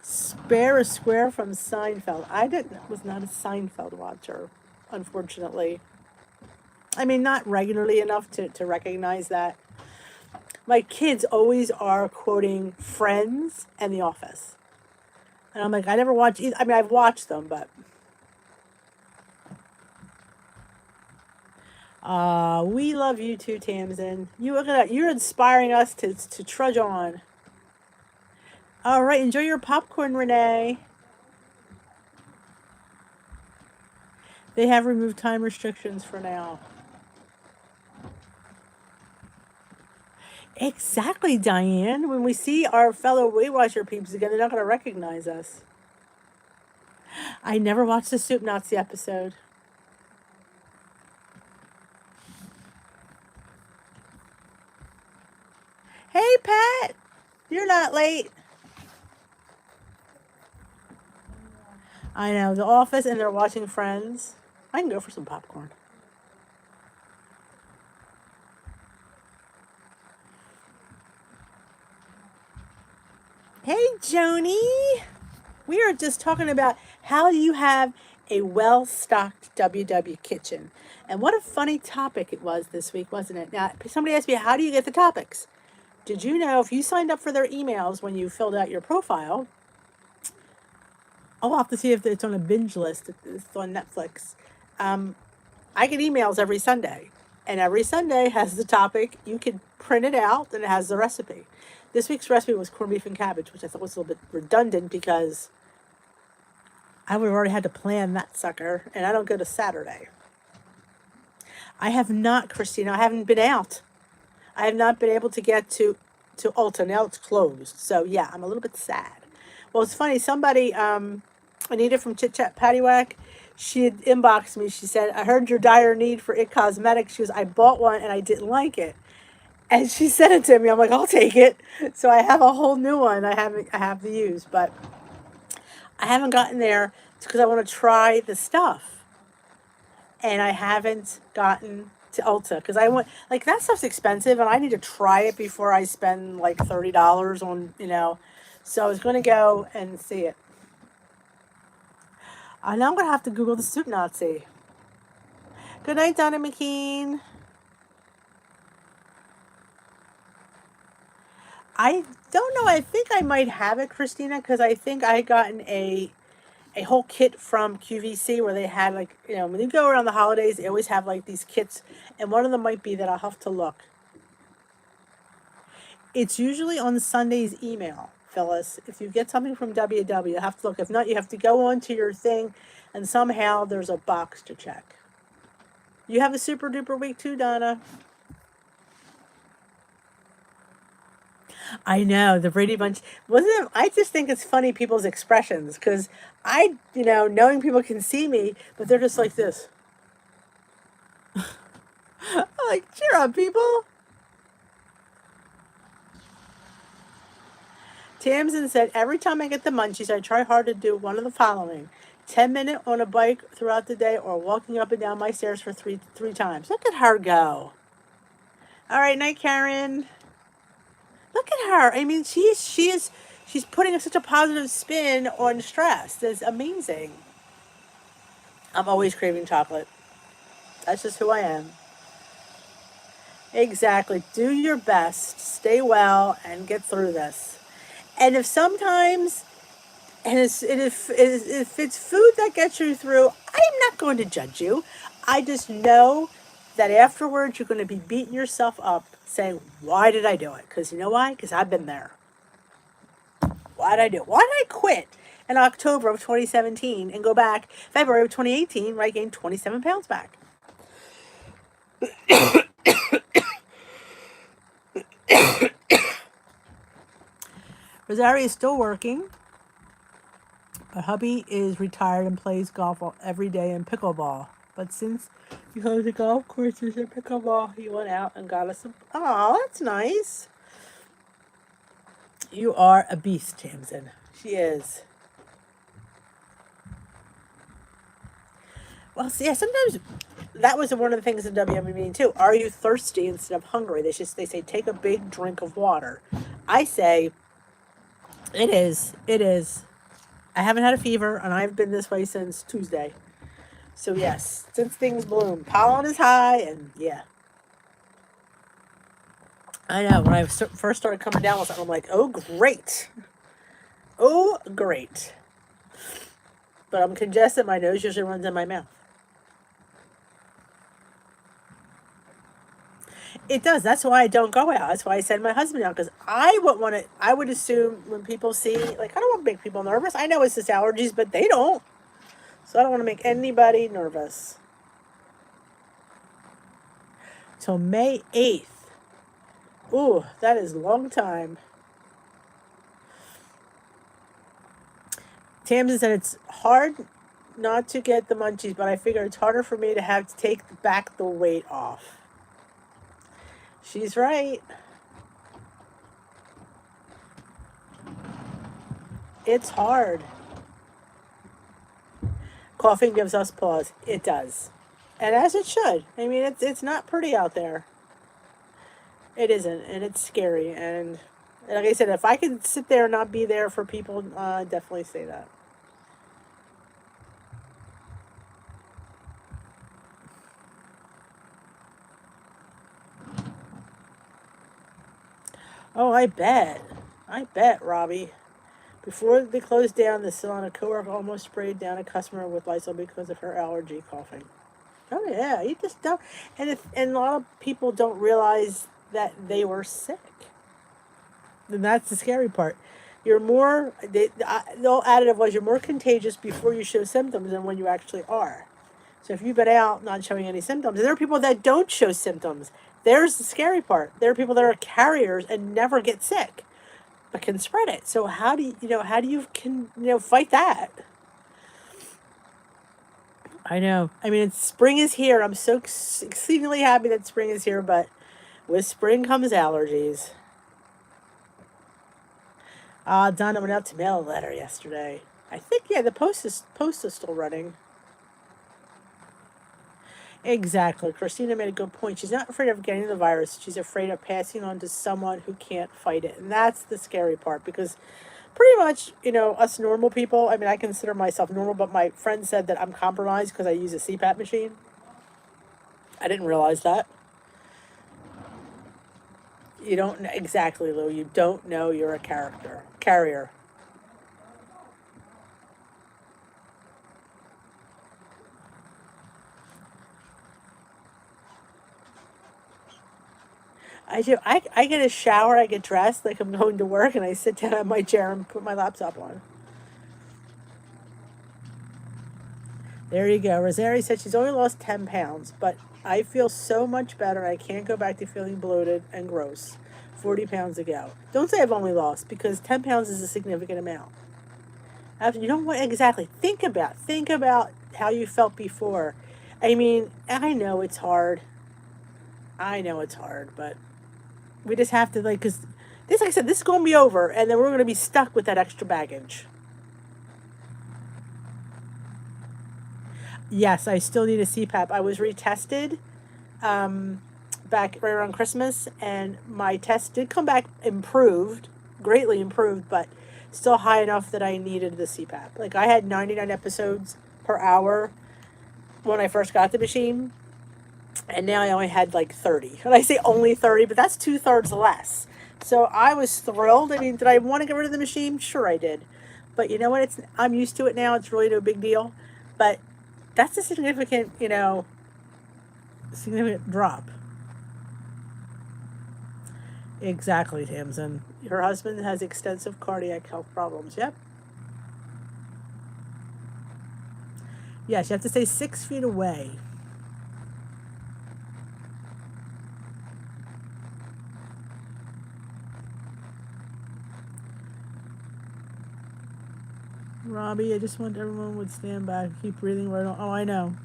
S1: Spare a square from Seinfeld. I was not a Seinfeld watcher, unfortunately. I mean, not regularly enough to recognize that. My kids always are quoting Friends and The Office. And I'm like, I never watched either. I mean, I've watched them, but... we love you too, Tamsin. You're inspiring us to trudge on. All right, enjoy your popcorn, Renee. They have removed time restrictions for now. Exactly, Diane. When we see our fellow Weight Watcher peeps again, they're not going to recognize us. I never watched the Soup Nazi episode. Hey, Pat. You're not late. I know, The Office, and they're watching Friends. I can go for some popcorn. Hey, Joni. We are just talking about how you have a well-stocked WW kitchen. And what a funny topic it was this week, wasn't it? Now, somebody asked me, how do you get the topics? Did you know if you signed up for their emails when you filled out your profile, I'll have to see if it's on a binge list. It's on Netflix. I get emails every Sunday. And every Sunday has the topic. You can print it out, and it has the recipe. This week's recipe was corned beef and cabbage, which I thought was a little bit redundant because I would have already had to plan that sucker, and I don't go to Saturday. I have not, Christina. I haven't been out. I have not been able to get to Ulta. Now it's closed. So, yeah, I'm a little bit sad. Well, it's funny. Somebody, Anita from Chit Chat Paddywhack, she had inboxed me. She said, I heard your dire need for It Cosmetics. She goes, I bought one and I didn't like it. And she sent it to me. I'm like, I'll take it. So I have a whole new one I have to use. But I haven't gotten there because I want to try the stuff. And I haven't gotten to Ulta because I want, like, that stuff's expensive and I need to try it before I spend like $30 on, So I was going to go and see it. I know I'm going to have to Google the Soup Nazi. Good night, Donna McKean. I don't know. I think I might have it, Christina, because I think I had gotten a whole kit from QVC where they had, like, when you go around the holidays, they always have like these kits, and one of them might be that. I'll have to look. It's usually on Sunday's email, Phyllis. If you get something from WW, you have to look. If not, you have to go onto your thing, and somehow there's a box to check. You have a super duper week too, Donna. I know, the Brady Bunch. Wasn't it? I just think it's funny, people's expressions, because knowing people can see me, but they're just like this. I'm like, cheer up, people. Tamsin said, every time I get the munchies, I try hard to do one of the following. 10-minute on a bike throughout the day or walking up and down my stairs for three times. Look at her go. All right, night, Karen. Look at her. I mean, she's putting such a positive spin on stress. That's amazing. I'm always craving chocolate. That's just who I am. Exactly. Do your best. Stay well and get through this. And if sometimes, and if it's food that gets you through, I'm not going to judge you. I just know that afterwards you're going to be beating yourself up saying, why did I do it? Because you know why? Because I've been there. Why did I do it? Why did I quit in October of 2017 and go back February of 2018 where I gained 27 pounds back? Rosario is still working. But hubby is retired and plays golf every day and pickleball. But since he goes to golf courses and pickleball, he went out and got us some. Oh, that's nice. You are a beast, Tamsin. She is. Well, see, yeah, sometimes that was one of the things in WM meeting too. Are you thirsty instead of hungry? They say take a big drink of water. I say it is. It is. I haven't had a fever, and I've been this way since Tuesday. So yes, since things bloom, pollen is high, and yeah. I know, when I first started coming down with something, I'm like, oh, great. Oh, great. But I'm congested. My nose usually runs in my mouth. It does. That's why I don't go out. That's why I send my husband out, because I would assume when people see, like, I don't want to make people nervous. I know it's just allergies, but they don't. So I don't want to make anybody nervous. Till May 8th. Ooh, that is a long time. Tamsin said it's hard not to get the munchies, but I figure it's harder for me to have to take back the weight off. She's right. It's hard. Coughing gives us pause. It does. And as it should. I mean, it's not pretty out there. It isn't. And it's scary. And like I said, if I could sit there and not be there for people, I'd definitely say that. Oh, I bet. I bet, Robbie. Before they closed down the salon, a coworker almost sprayed down a customer with Lysol because of her allergy coughing. Oh yeah, you just don't, and a lot of people don't realize that they were sick. And that's the scary part. You're more the old additive was you're more contagious before you show symptoms than when you actually are. So if you've been out not showing any symptoms, and there are people that don't show symptoms. There's the scary part. There are people that are carriers and never get sick, but can spread it. So how do you can fight that? I know. I mean, spring is here. I'm so exceedingly happy that spring is here, but with spring comes allergies. Donna went out to mail a letter yesterday. I think yeah, the post is still running. Exactly. Christina made a good point. She's not afraid of getting the virus. She's afraid of passing on to someone who can't fight it. And that's the scary part because pretty much, us normal people, I mean, I consider myself normal, but my friend said that I'm compromised because I use a CPAP machine. I didn't realize that. You don't exactly, Lou. You don't know you're a carrier. I do. I get a shower. I get dressed like I'm going to work, and I sit down on my chair and put my laptop on. There you go. Rosarie said she's only lost 10 pounds, but I feel so much better. I can't go back to feeling bloated and gross. 40 pounds ago. Don't say I've only lost because 10 pounds is a significant amount. After you know what exactly think about how you felt before. I mean, I know it's hard. I know it's hard, but we just have to because this, like I said, this is going to be over, and then we're going to be stuck with that extra baggage. Yes, I still need a CPAP. I was retested um, back right around Christmas, and my test did come back improved, greatly improved, but still high enough that I needed the CPAP. Like I had 99 episodes per hour when I first got the machine, and now I only had like 30. And I say only 30, but that's 2/3 less. So I was thrilled. I mean, did I want to get rid of the machine? Sure, I did. But you know what? I'm used to it now. It's really no big deal. But that's a significant drop. Exactly, Tamsin. Her husband has extensive cardiac health problems. Yep. Yes, you have to stay 6 feet away. Robbie, I just want everyone would stand back, keep breathing right on. Oh, I know.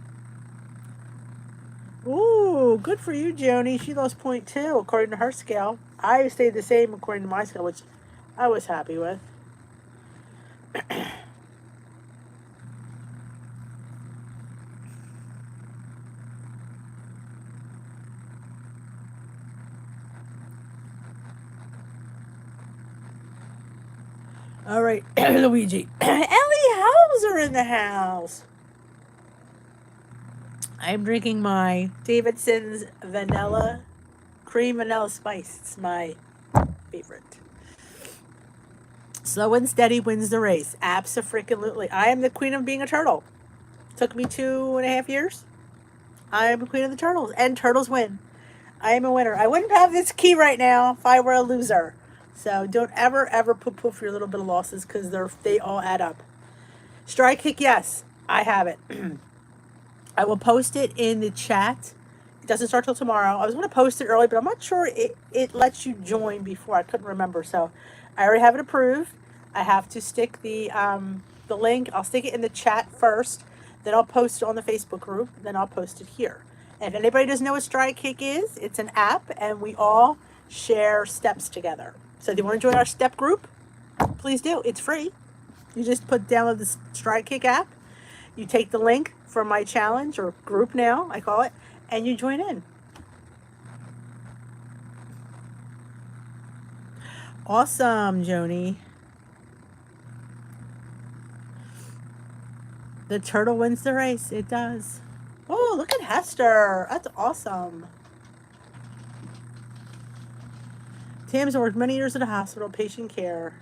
S1: Ooh, good for you, Joni. She lost point two according to her scale. I stayed the same according to my scale, which I was happy with. All right, Luigi. Ellie Hauser in the house. I'm drinking my Davidson's cream vanilla spice. It's my favorite. Slow and steady wins the race. Abso-freaking-lutely. I am the queen of being a turtle. Took me 2.5 years. I am the queen of the turtles, and turtles win. I am a winner. I wouldn't have this key right now if I were a loser. So don't ever poof your little bit of losses because they all add up. Strike kick, yes, I have it. I will post it in the chat. It doesn't start till tomorrow. I was going to post it early, but I'm not sure it lets you join before. I couldn't remember, so I already have it approved. I have to stick the link. I'll stick it in the chat first, then I'll post it on the Facebook group, then I'll post it here. And if anybody doesn't know what Stride Kick is, it's an app, and we all share steps together. So if you want to join our step group, please do. It's free. You just download the Stride Kick app. You take the link from my challenge or group now, I call it, and you join in. Awesome, Joni. The turtle wins the race. It does. Oh, look at Hester. That's awesome. Tam's worked many years at a hospital, patient care.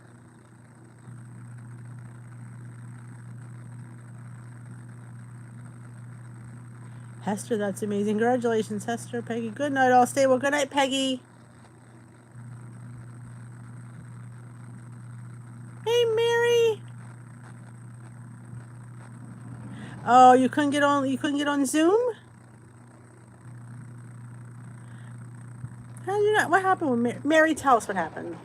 S1: Hester, that's amazing. Congratulations, Hester. Peggy, good night. All stay well. Good night, Peggy. Hey, Mary. Oh, you couldn't get on. You couldn't get on Zoom. How did you not? What happened with Mary? Mary, tell us what happened.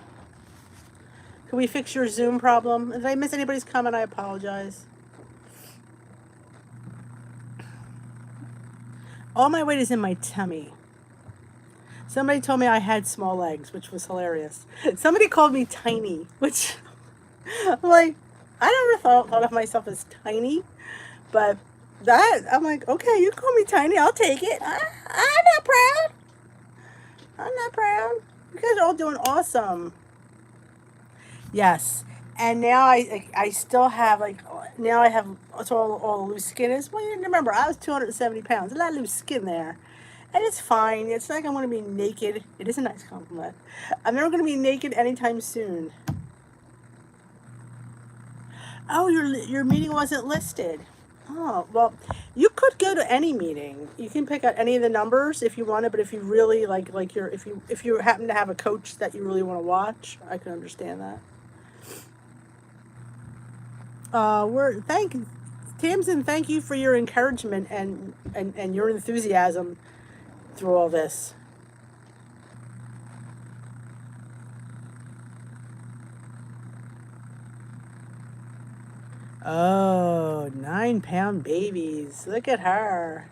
S1: Can we fix your Zoom problem? Did I miss anybody's comment? I apologize. All my weight is in my tummy. Somebody told me I had small legs, which was hilarious. Somebody called me tiny, which I'm like, I never thought of myself as tiny, but that, I'm like, okay, you call me tiny, I'll take it. I'm not proud. I'm not proud. You guys are all doing awesome. Yes. And now I still have, like, now I have, it's all the loose skin is. Well, you remember, I was 270 pounds. A lot of loose skin there. And it's fine. It's not like I'm going to be naked. It is a nice compliment. I'm never going to be naked anytime soon. Oh, your meeting wasn't listed. Oh, well, you could go to any meeting. You can pick out any of the numbers if you want it, but if you really if you happen to have a coach that you really want to watch, I can understand that. Tamsin, thank you for your encouragement and your enthusiasm through all this. Oh, 9-pound babies. Look at her.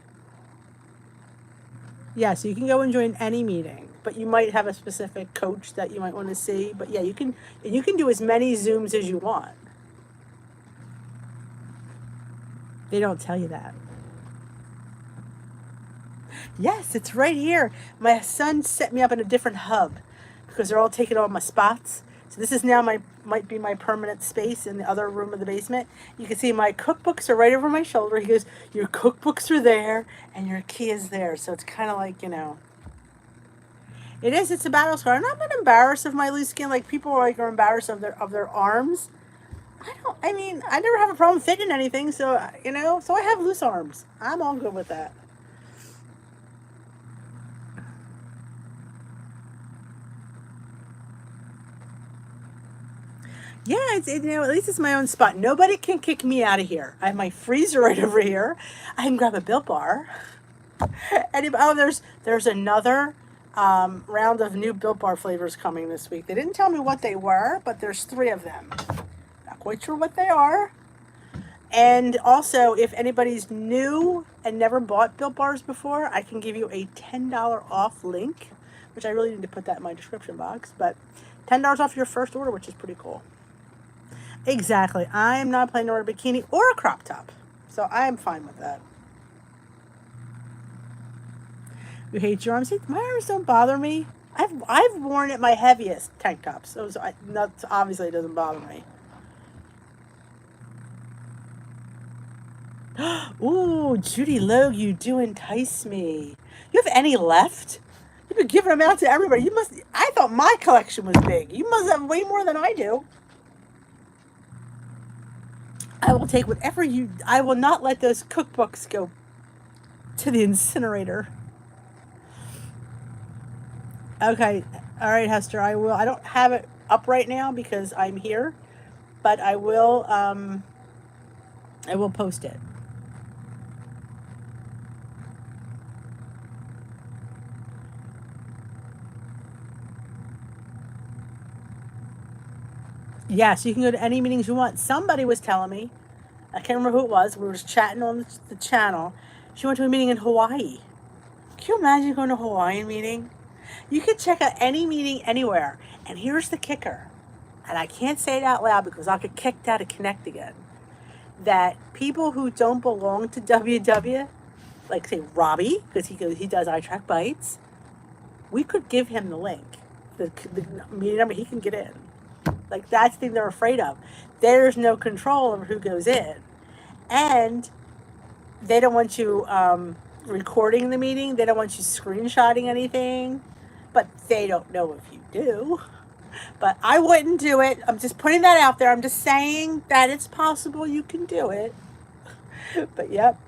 S1: Yeah, so you can go and join any meeting, but you might have a specific coach that you might want to see. But yeah, you can do as many Zooms as you want. They don't tell you that. Yes, it's right here. My son set me up in a different hub because they're all taking all my spots. So this is now might be my permanent space in the other room of the basement. You can see my cookbooks are right over my shoulder. He goes, your cookbooks are there and your key is there. So it's kind of like, it is. It's a battle scar. And I'm not embarrassed of my loose skin. Like people are embarrassed of their arms. I never have a problem fitting anything. So, so I have loose arms. I'm all good with that. Yeah, at least it's my own spot. Nobody can kick me out of here. I have my freezer right over here. I can grab a Built Bar. And there's another round of new Built Bar flavors coming this week. They didn't tell me what they were, but there's 3 of them. Not quite sure what they are. And also, if anybody's new and never bought Built Bars before, I can give you a $10 off link, which I really need to put that in my description box. But $10 off your first order, which is pretty cool. Exactly. I am not planning to wear a bikini or a crop top. So I am fine with that. You hate your arms? My arms don't bother me. I've worn at my heaviest tank tops. So obviously it doesn't bother me. Ooh, Judy Logue, you do entice me. You have any left? You've been giving them out to everybody. I thought my collection was big. You must have way more than I do. I will take whatever I will not let those cookbooks go to the incinerator. Okay. All right, Hester, I will. I don't have it up right now because I'm here, but I will post it. Yes, you can go to any meetings you want. Somebody was telling me, I can't remember who it was, we were just chatting on the channel. She went to a meeting in Hawaii. Can you imagine going to a Hawaiian meeting? You can check out any meeting anywhere. And here's the kicker. And I can't say it out loud because I'll get kicked out of Connect again. That people who don't belong to WW, like say Robbie, because he does I Track Bites, we could give him the link. The meeting number, he can get in. Like, that's the thing they're afraid of. There's no control over who goes in. And they don't want you recording the meeting. They don't want you screenshotting anything. But they don't know if you do. But I wouldn't do it. I'm just putting that out there. I'm just saying that it's possible you can do it. But, yep.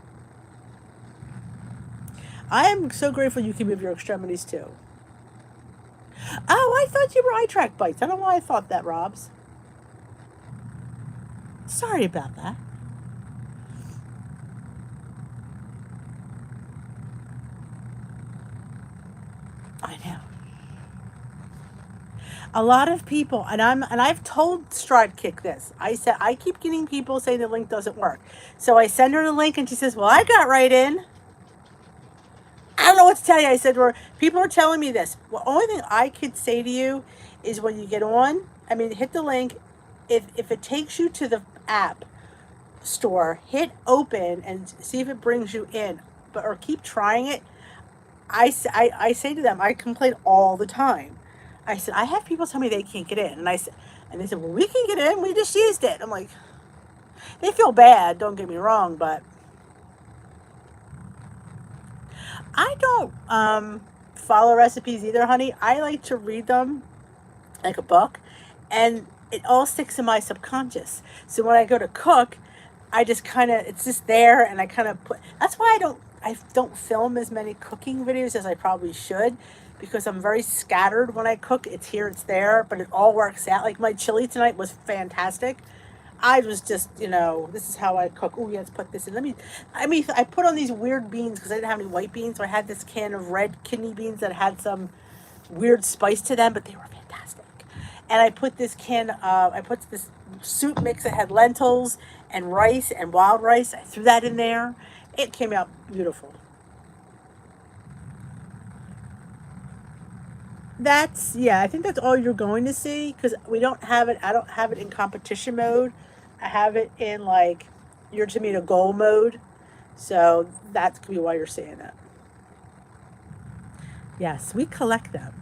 S1: I am so grateful you can move your extremities too. Oh, I thought you were eye tract bites. I don't know why I thought that, Robs. Sorry about that. I know. A lot of people, and I've told Stride Kick this. I said I keep getting people saying the link doesn't work. So I send her the link and she says, "Well, I got right in." I don't know what to tell you. I said, "Well, people are telling me this." Well, only thing I could say to you is when you get on, I mean, hit the link. If it takes you to the app store, hit open and see if it brings you in, but or keep trying it. I say to them, I complain all the time. I said, I have people tell me they can't get in. And they said, well, we can get in. We just used it. I'm like, they feel bad. Don't get me wrong, but I don't follow recipes either, honey. I like to read them like a book, and it all sticks in my subconscious. So when I go to cook, I just kind of, it's just there, and I kind of put, that's why I don't film as many cooking videos as I probably should, because I'm very scattered when I cook. It's here, it's there, but it all works out. Like my chili tonight was fantastic. I was just, this is how I cook. Oh, yeah, let's put this in. I put on these weird beans because I didn't have any white beans. So I had this can of red kidney beans that had some weird spice to them, but they were fantastic. And I put this soup mix that had lentils and rice and wild rice. I threw that in there. It came out beautiful. I think that's all you're going to see because I don't have it in competition mode. I have it in like your tomato goal mode. So that's going to be why you're seeing it. Yes, we collect them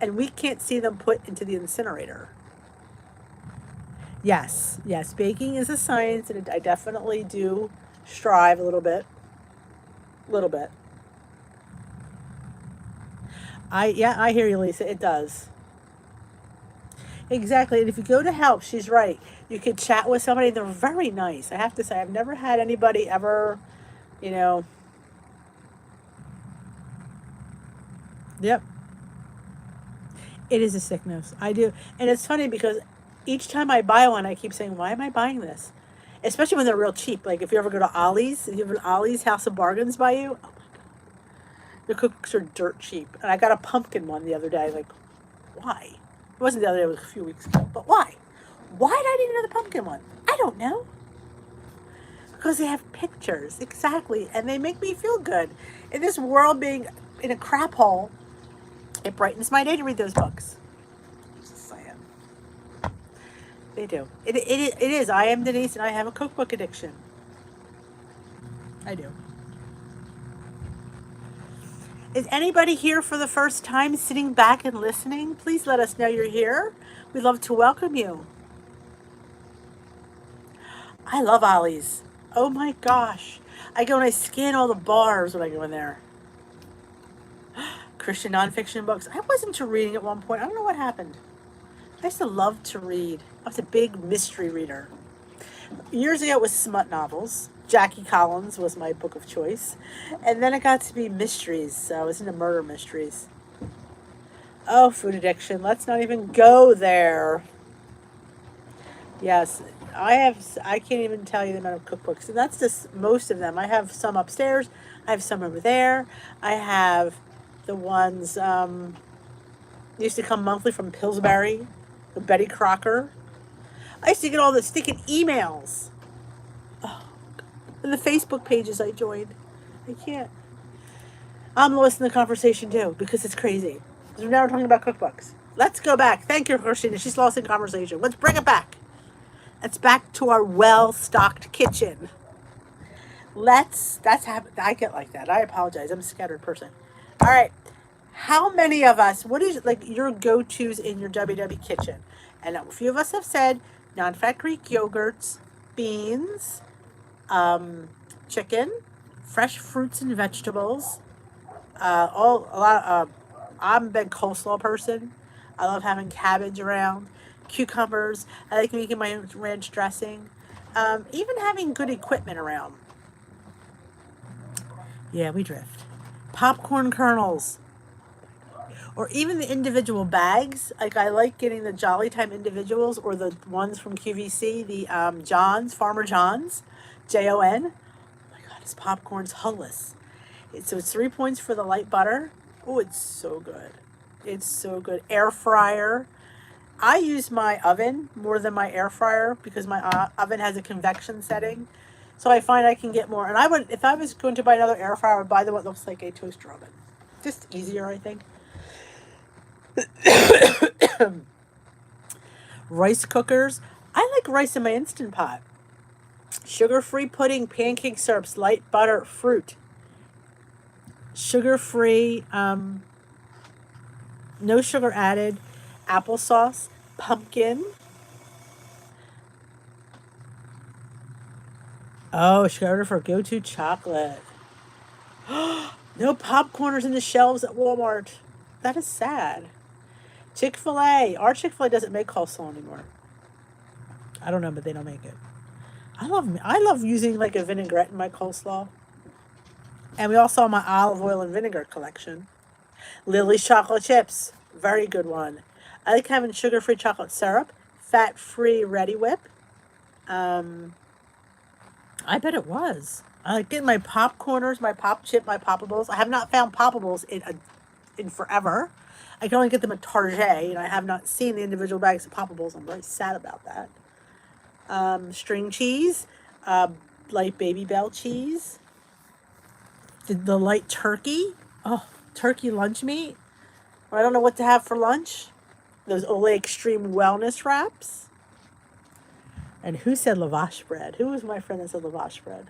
S1: and we can't see them put into the incinerator. Yes, baking is a science and I definitely do strive a little bit. Little bit. I hear you, Lisa. It does. Exactly. And if you go to help, she's right. You could chat with somebody. They're very nice. I have to say, I've never had anybody ever, you know, yep, it is a sickness. I do. And it's funny because each time I buy one, I keep saying, why am I buying this? Especially when they're real cheap. Like if you ever go to Ollie's, if you have an Ollie's House of Bargains by you, oh my God, the cookies are dirt cheap. And I got a pumpkin one the other day. Like, why? It wasn't the other day, it was a few weeks ago. But why? Why did I need another pumpkin one? I don't know. Because they have pictures, exactly. And they make me feel good. In this world being in a crap hole, it brightens my day to read those books. Just saying. They do. It is. I am Denise and I have a cookbook addiction. I do. Is anybody here for the first time sitting back and listening? Please let us know you're here. We'd love to welcome you. I love Ollie's. Oh my gosh. I go and I scan all the bars when I go in there. Christian nonfiction books. I was into reading at one point. I don't know what happened. I used to love to read. I was a big mystery reader. Years ago, it was smut novels. Jackie Collins was my book of choice. And then it got to be mysteries. So I was into murder mysteries. Oh, food addiction. Let's not even go there. Yes, I can't even tell you the amount of cookbooks. And that's just most of them. I have some upstairs. I have some over there. I have the ones used to come monthly from Pillsbury, the Betty Crocker. I used to get all the sticking emails. Oh, and the Facebook pages I joined. I can't. I'm listening to the conversation too because it's crazy. Because we're now talking about cookbooks. Let's go back. Thank you, Christina. She's lost in conversation. Let's bring it back. It's back to our well-stocked kitchen. I get like that. I apologize. I'm a scattered person. All right. How many of us, what is like your go-tos in your WW kitchen? And a few of us have said non-fat Greek yogurts, beans, chicken, fresh fruits and vegetables. I'm a big coleslaw person. I love having cabbage around, cucumbers. I like making my own ranch dressing. Even having good equipment around. Yeah, we drift. Popcorn kernels. Or even the individual bags. Like I like getting the Jolly Time individuals or the ones from QVC, the John's, Farmer John's, Jon. Oh my God, his popcorn's hullis. So it's 3 points for the light butter. Oh, it's so good. It's so good. Air fryer. I use my oven more than my air fryer because my oven has a convection setting. So I find I can get more. And I would, if I was going to buy another air fryer, I would buy the one that looks like a toaster oven. Just easier, I think. Rice cookers. I like rice in my Instant Pot. Sugar-free pudding, pancake syrups, light butter, fruit. Sugar-free, no sugar added, applesauce, pumpkin. Oh, she got order for go-to chocolate. No popcorners in the shelves at Walmart. That is sad. Chick-fil-A. Our Chick-fil-A doesn't make coleslaw anymore. I don't know, but they don't make it. I love using like a vinaigrette in my coleslaw. And we also have my olive oil and vinegar collection. Lily's chocolate chips. Very good one. I like having sugar-free chocolate syrup. Fat-free Ready Whip. I bet it was. I like getting my popcorners, my pop chip, my poppables. I have not found poppables in forever. I can only get them at Target, and I have not seen the individual bags of poppables. I'm very sad about that. String cheese, light Baby Bell cheese, the light turkey. Oh, turkey lunch meat. I don't know what to have for lunch. Those Olay Extreme Wellness wraps. And who said lavash bread? Who was my friend that said lavash bread?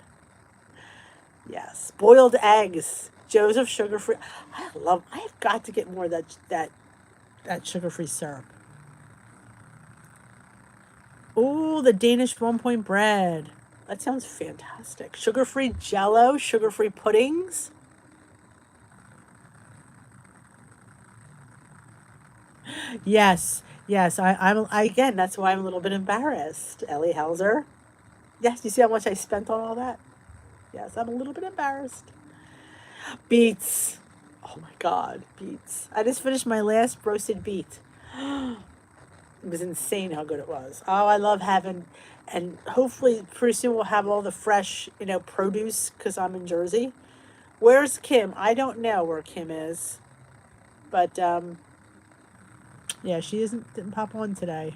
S1: Yes, boiled eggs. Joseph sugar-free. I've got to get more of that sugar-free syrup. Oh, the Danish 1 point bread. That sounds fantastic. Sugar-free Jello, sugar-free puddings. Yes. I'm again. That's why I'm a little bit embarrassed. Ellie Helzer. Yes, you see how much I spent on all that? Yes, I'm a little bit embarrassed. Beets. Oh my God, beets. I just finished my last roasted beet. It was insane how good it was. Oh, I love having, and hopefully pretty soon we'll have all the fresh, produce because I'm in Jersey. Where's Kim? I don't know where Kim is, but yeah, she didn't pop on today.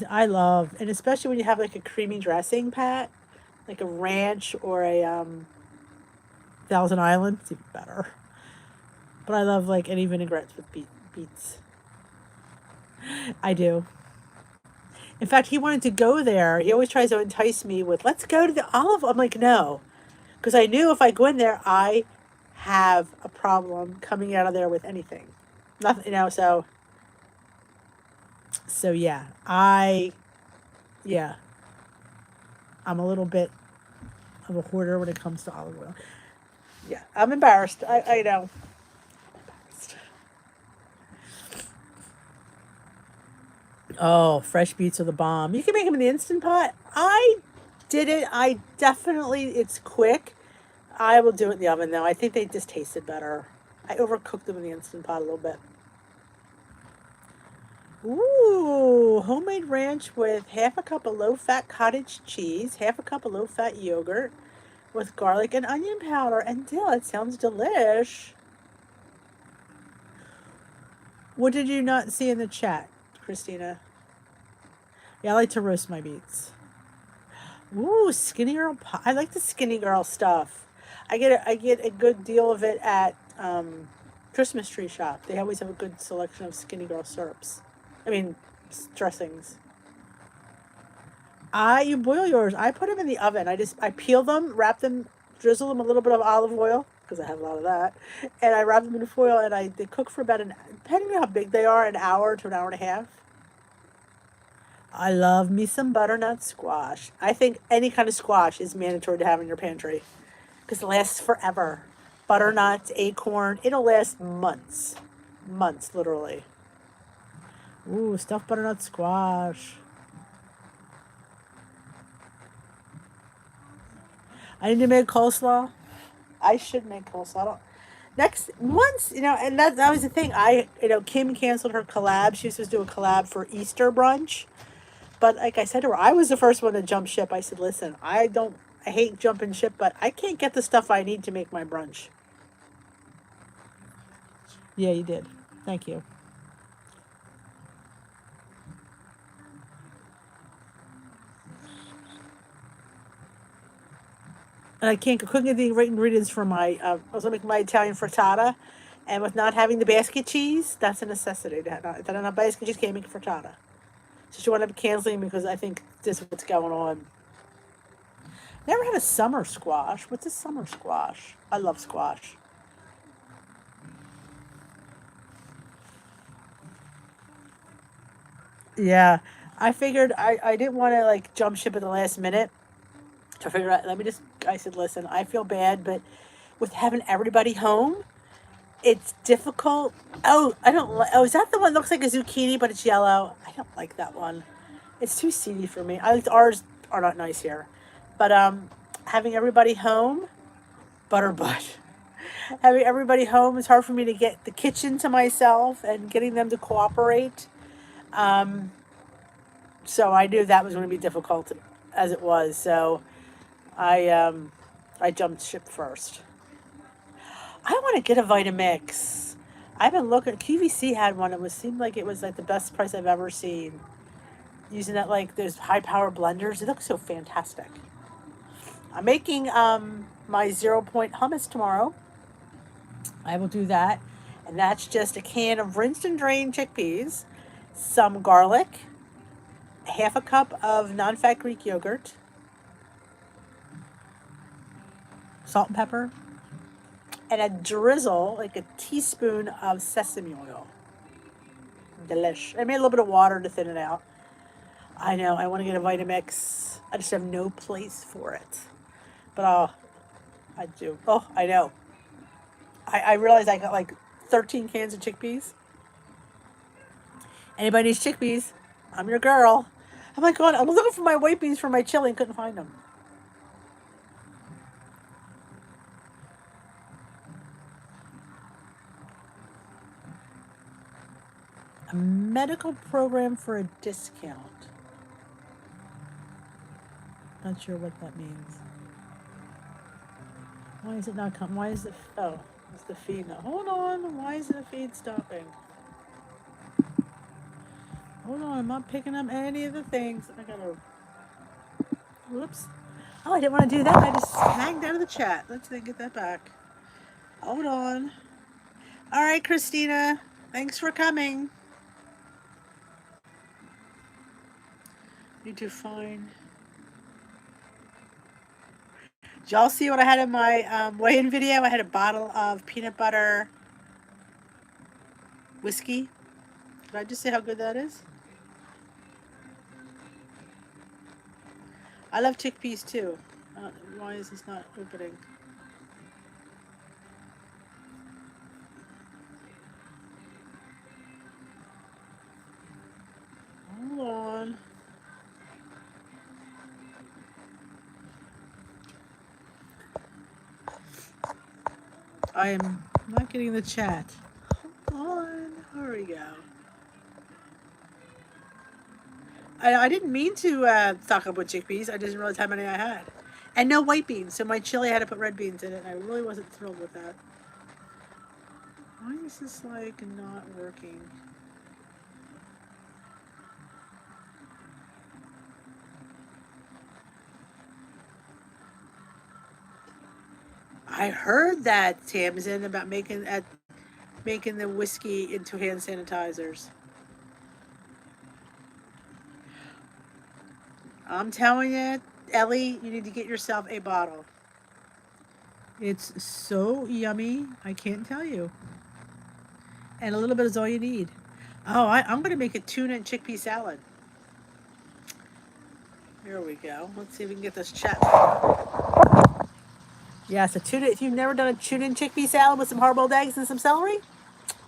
S1: I love, and especially when you have like a creamy dressing, Pat, like a ranch or a Thousand Island, it's even better. But I love like any vinaigrettes with beets. I do. In fact, he wanted to go there. He always tries to entice me with, let's go to the olive. I'm like, no. Because I knew if I go in there, I have a problem coming out of there with anything. Nothing, so yeah. I'm a little bit of a hoarder when it comes to olive oil. Yeah, I'm embarrassed. I know. Oh, fresh beets are the bomb. You can make them in the Instant Pot. I did it. It's quick. I will do it in the oven though. I think they just tasted better. I overcooked them in the Instant Pot a little bit. Ooh, homemade ranch with half a cup of low-fat cottage cheese, half a cup of low-fat yogurt with garlic and onion powder and dill. It sounds delish. What did you not see in the chat, Christina? Yeah, I like to roast my beets. Ooh, Skinny Girl pie. I like the Skinny Girl stuff. I get a good deal of it at Christmas Tree Shop. They always have a good selection of Skinny Girl syrups. Dressings. You boil yours. I put them in the oven. I peel them, wrap them, drizzle them a little bit of olive oil because I have a lot of that, and I wrap them in foil and they cook for about depending on how big they are, an hour to an hour and a half. I love me some butternut squash. I think any kind of squash is mandatory to have in your pantry because it lasts forever. Butternuts, acorn, it'll last months. Months, literally. Ooh, stuffed butternut squash. I need to make coleslaw. I should make coleslaw. I don't, next once, and that was the thing. Kim canceled her collab. She was supposed to do a collab for Easter brunch, but like I said to her, I was the first one to jump ship. I said, listen, I hate jumping ship, but I can't get the stuff I need to make my brunch. Yeah, you did. Thank you. And I couldn't get the right ingredients for I was gonna make my Italian frittata, and with not having the basket cheese, that's a necessity. That I don't have basket cheese, can't make frittata. So she wound up canceling because I think this is what's going on. Never had a summer squash. What's a summer squash? I love squash. Yeah, I figured I didn't want to like jump ship at the last minute. So I figured I said, listen, I feel bad, but with having everybody home, it's difficult. Oh, I don't like. Oh, is that the one that looks like a zucchini but it's yellow? I don't like that one. It's too seedy for me. I like ours are not nice here, but having everybody home, butterbutt. Having everybody home is hard for me to get the kitchen to myself and getting them to cooperate. Um, so I knew that was going to be difficult as it was. So I um, I jumped ship first. I want to get a Vitamix. I've been looking. QVC had one. Seemed like it was like the best price I've ever seen. Using that like those high power blenders, it looks so fantastic. I'm making my 0 point hummus tomorrow. I will do that, and that's just a can of rinsed and drained chickpeas, some garlic, half a cup of non-fat Greek yogurt, salt and pepper, and a drizzle, like a teaspoon of sesame oil. Delish. I made a little bit of water to thin it out. I know, I want to get a Vitamix. I just have no place for it. But I do. Oh, I know. I realized I got like 13 cans of chickpeas. Anybody needs chickpeas? I'm your girl. I'm like, God, I'm looking for my white beans for my chili and couldn't find them. A medical program for a discount. Not sure what that means. Why is it not coming? Why is it? Oh, it's the feed now. Hold on. Why is the feed stopping? Hold on. I'm not picking up any of the things. I gotta. Whoops. Oh, I didn't want to do that. I just snagged out of the chat. Let's get that back. Hold on. All right, Christina. Thanks for coming. Need to find. Did y'all see what I had in my weigh-in video? I had a bottle of peanut butter whiskey. Did I just say how good that is? I love chickpeas too. Why is this not opening? Hold on. I am not getting the chat. Hold on. There we go. I didn't mean to stock up with chickpeas. I didn't realize how many I had. And no white beans. So my chili I had to put red beans in it. And I really wasn't thrilled with that. Why is this like not working? I heard that, Tamsin, about making the whiskey into hand sanitizers. I'm telling you, Ellie, you need to get yourself a bottle. It's so yummy, I can't tell you. And a little bit is all you need. Oh, I'm going to make a tuna and chickpea salad. Here we go. Let's see if we can get this chat. Yeah, so tuna. If you've never done a tuna and chickpea salad with some hard-boiled eggs and some celery,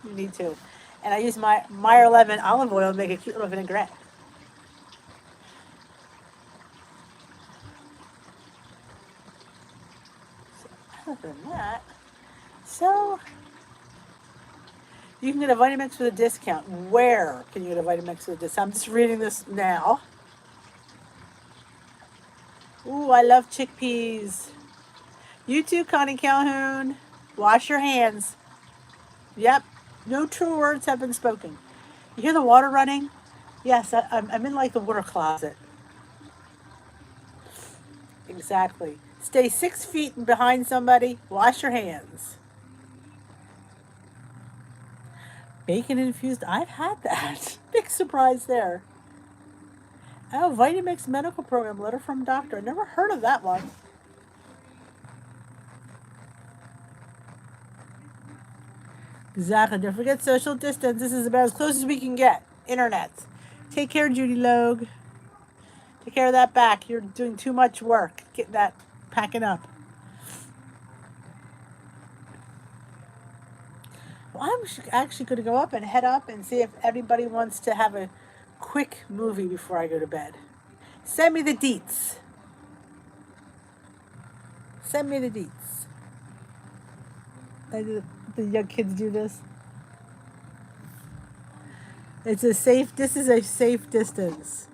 S1: you need to. And I use my Meyer lemon olive oil to make a cute little vinaigrette. other than that, so you can get a Vitamix with a discount. Where can you get a Vitamix with a discount? I'm just reading this now. Ooh, I love chickpeas. You too, Connie Calhoun. Wash your hands. Yep, no true words have been spoken. You hear the water running? Yes, I'm in like the water closet. Exactly. Stay 6 feet behind somebody. Wash your hands. Bacon infused. I've had that. Big surprise there. Oh, Vitamix medical program. Letter from doctor. I never heard of that one. Exactly. Don't forget social distance. This is about as close as we can get. Internet. Take care, Judy Logue. Take care of that back. You're doing too much work. Get that packing up. Well, I'm actually going to go up and head up and see if everybody wants to have a quick movie before I go to bed. Send me the deets. Send me the deets. The young kids do this. This is a safe distance.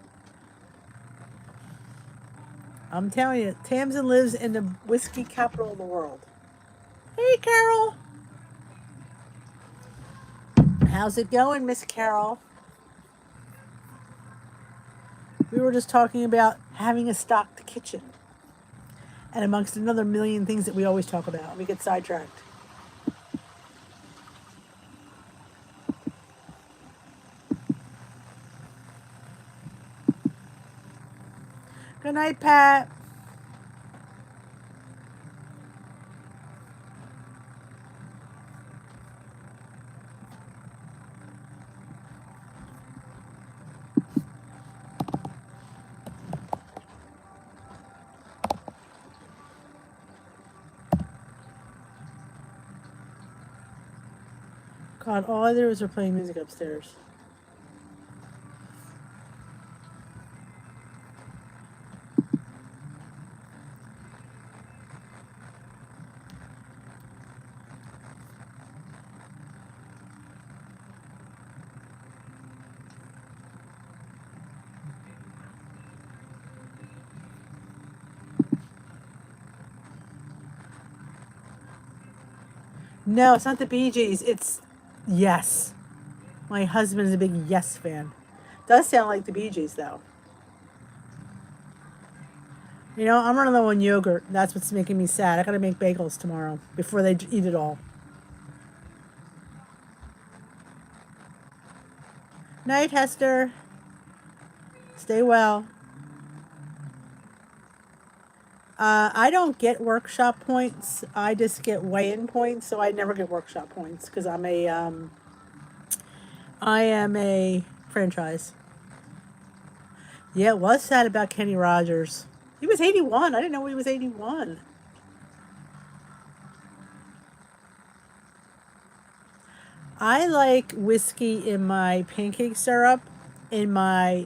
S1: I'm telling you, Tamsin lives in the whiskey capital of the world. Hey, Carol. How's it going, Miss Carol? We were just talking about having a stocked kitchen. And amongst another million things that we always talk about. We get sidetracked. Good night, Pat. God, all I did was playing music upstairs. No, it's not the Bee Gees. It's Yes. My husband is a big Yes fan. Does sound like the Bee Gees, though. You know, I'm running low on yogurt. That's what's making me sad. I gotta make bagels tomorrow before they eat it all. Night, Hester. Stay well. I don't get workshop points. I just get weigh-in points, so I never get workshop points because I am a franchise. Yeah, it was sad about Kenny Rogers. He was 81. I didn't know he was 81. I like whiskey in my pancake syrup, in my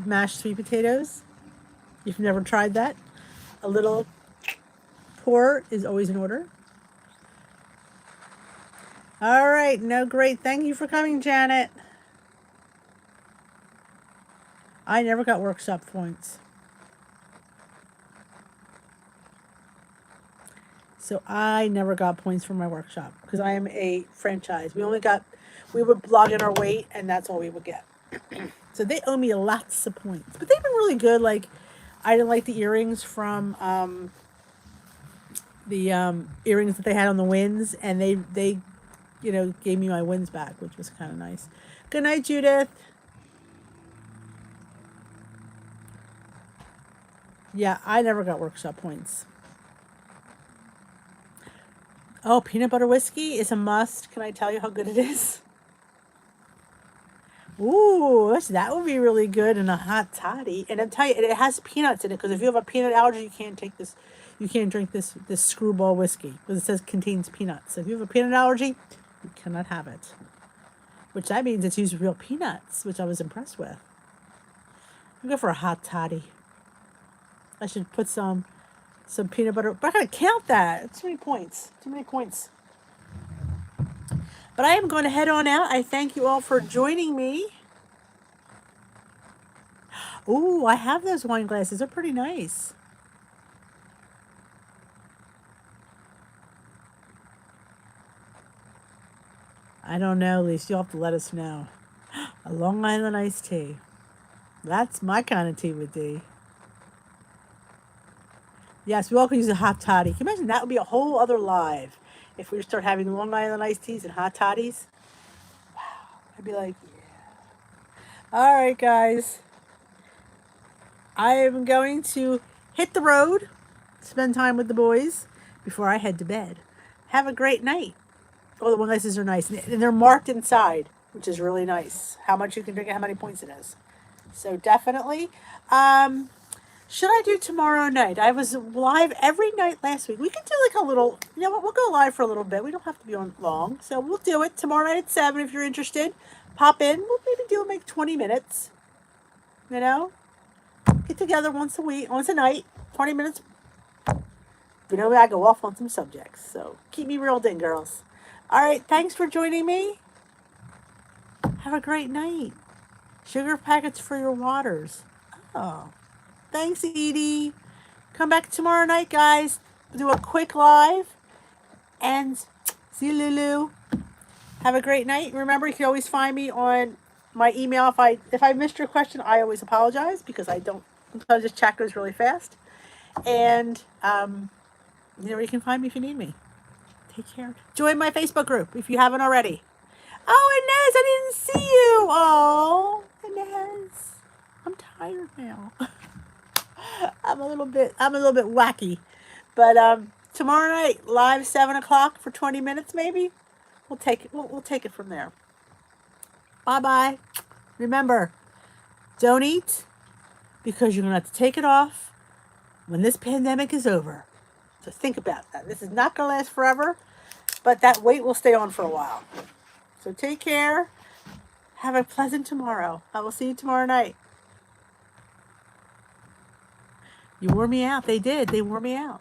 S1: mashed sweet potatoes. If you've never tried that, a little pour is always in order. All right, no, great. Thank you for coming, Janet. I never got workshop points. So I never got points for my workshop because I am a franchise. We would log in our weight and that's all we would get. So they owe me lots of points. But they've been really good. Like, I didn't like the earrings from earrings that they had on the wins, and they gave me my wins back, which was kind of nice. Good night, Judith. Yeah, I never got workshop points. Oh, peanut butter whiskey is a must. Can I tell you how good it is? Ooh, that would be really good in a hot toddy. And I'll tell you, it has peanuts in it because if you have a peanut allergy, you can't drink this screwball whiskey because it says contains peanuts. So if you have a peanut allergy, you cannot have it. Which that means it's used real peanuts, which I was impressed with. I'm going for a hot toddy. I should put some some peanut butter. But I gotta count that. It's too many points. Too many points. But I am going to head on out. I thank you all for joining me. Ooh, I have those wine glasses. They're pretty nice. I don't know, Lisa. You'll have to let us know. A Long Island iced tea. That's my kind of tea with D. Yes, we all could use a hot toddy. Can you imagine that would be a whole other live if we start having Long Island iced teas and hot toddies? Wow. I'd be like, yeah. All right, guys. I am going to hit the road, spend time with the boys before I head to bed. Have a great night. Oh, the wine glasses are nice. And they're marked inside, which is really nice. How much you can drink and how many points it is. So definitely. Should I do tomorrow night? I was live every night last week. We could do like a little, you know what, we'll go live for a little bit. We don't have to be on long. So we'll do it tomorrow night at 7 if you're interested. Pop in. We'll maybe do like 20 minutes. You know? Get together once a week, once a night, 20 minutes. You know, I go off on some subjects. So keep me reeled in, girls. All right. Thanks for joining me. Have a great night. Sugar packets for your waters. Oh. Thanks, Edie. Come back tomorrow night, guys. We'll do a quick live. And see you, Lulu. Have a great night. Remember, you can always find me on my email. If I missed your question, I always apologize because I don't. Sometimes this chat goes really fast. And you know where you can find me if you need me. Take care. Join my Facebook group if you haven't already. Oh, Inez, I didn't see you. Oh, Inez, I'm tired now. I'm a little bit wacky, but tomorrow night live 7 o'clock for 20 minutes maybe. We'll take it. We'll take it from there. Bye bye. Remember, don't eat because you're gonna have to take it off when this pandemic is over. So think about that. This is not gonna last forever, but that weight will stay on for a while. So take care. Have a pleasant tomorrow. I will see you tomorrow night. You wore me out. They did. They wore me out.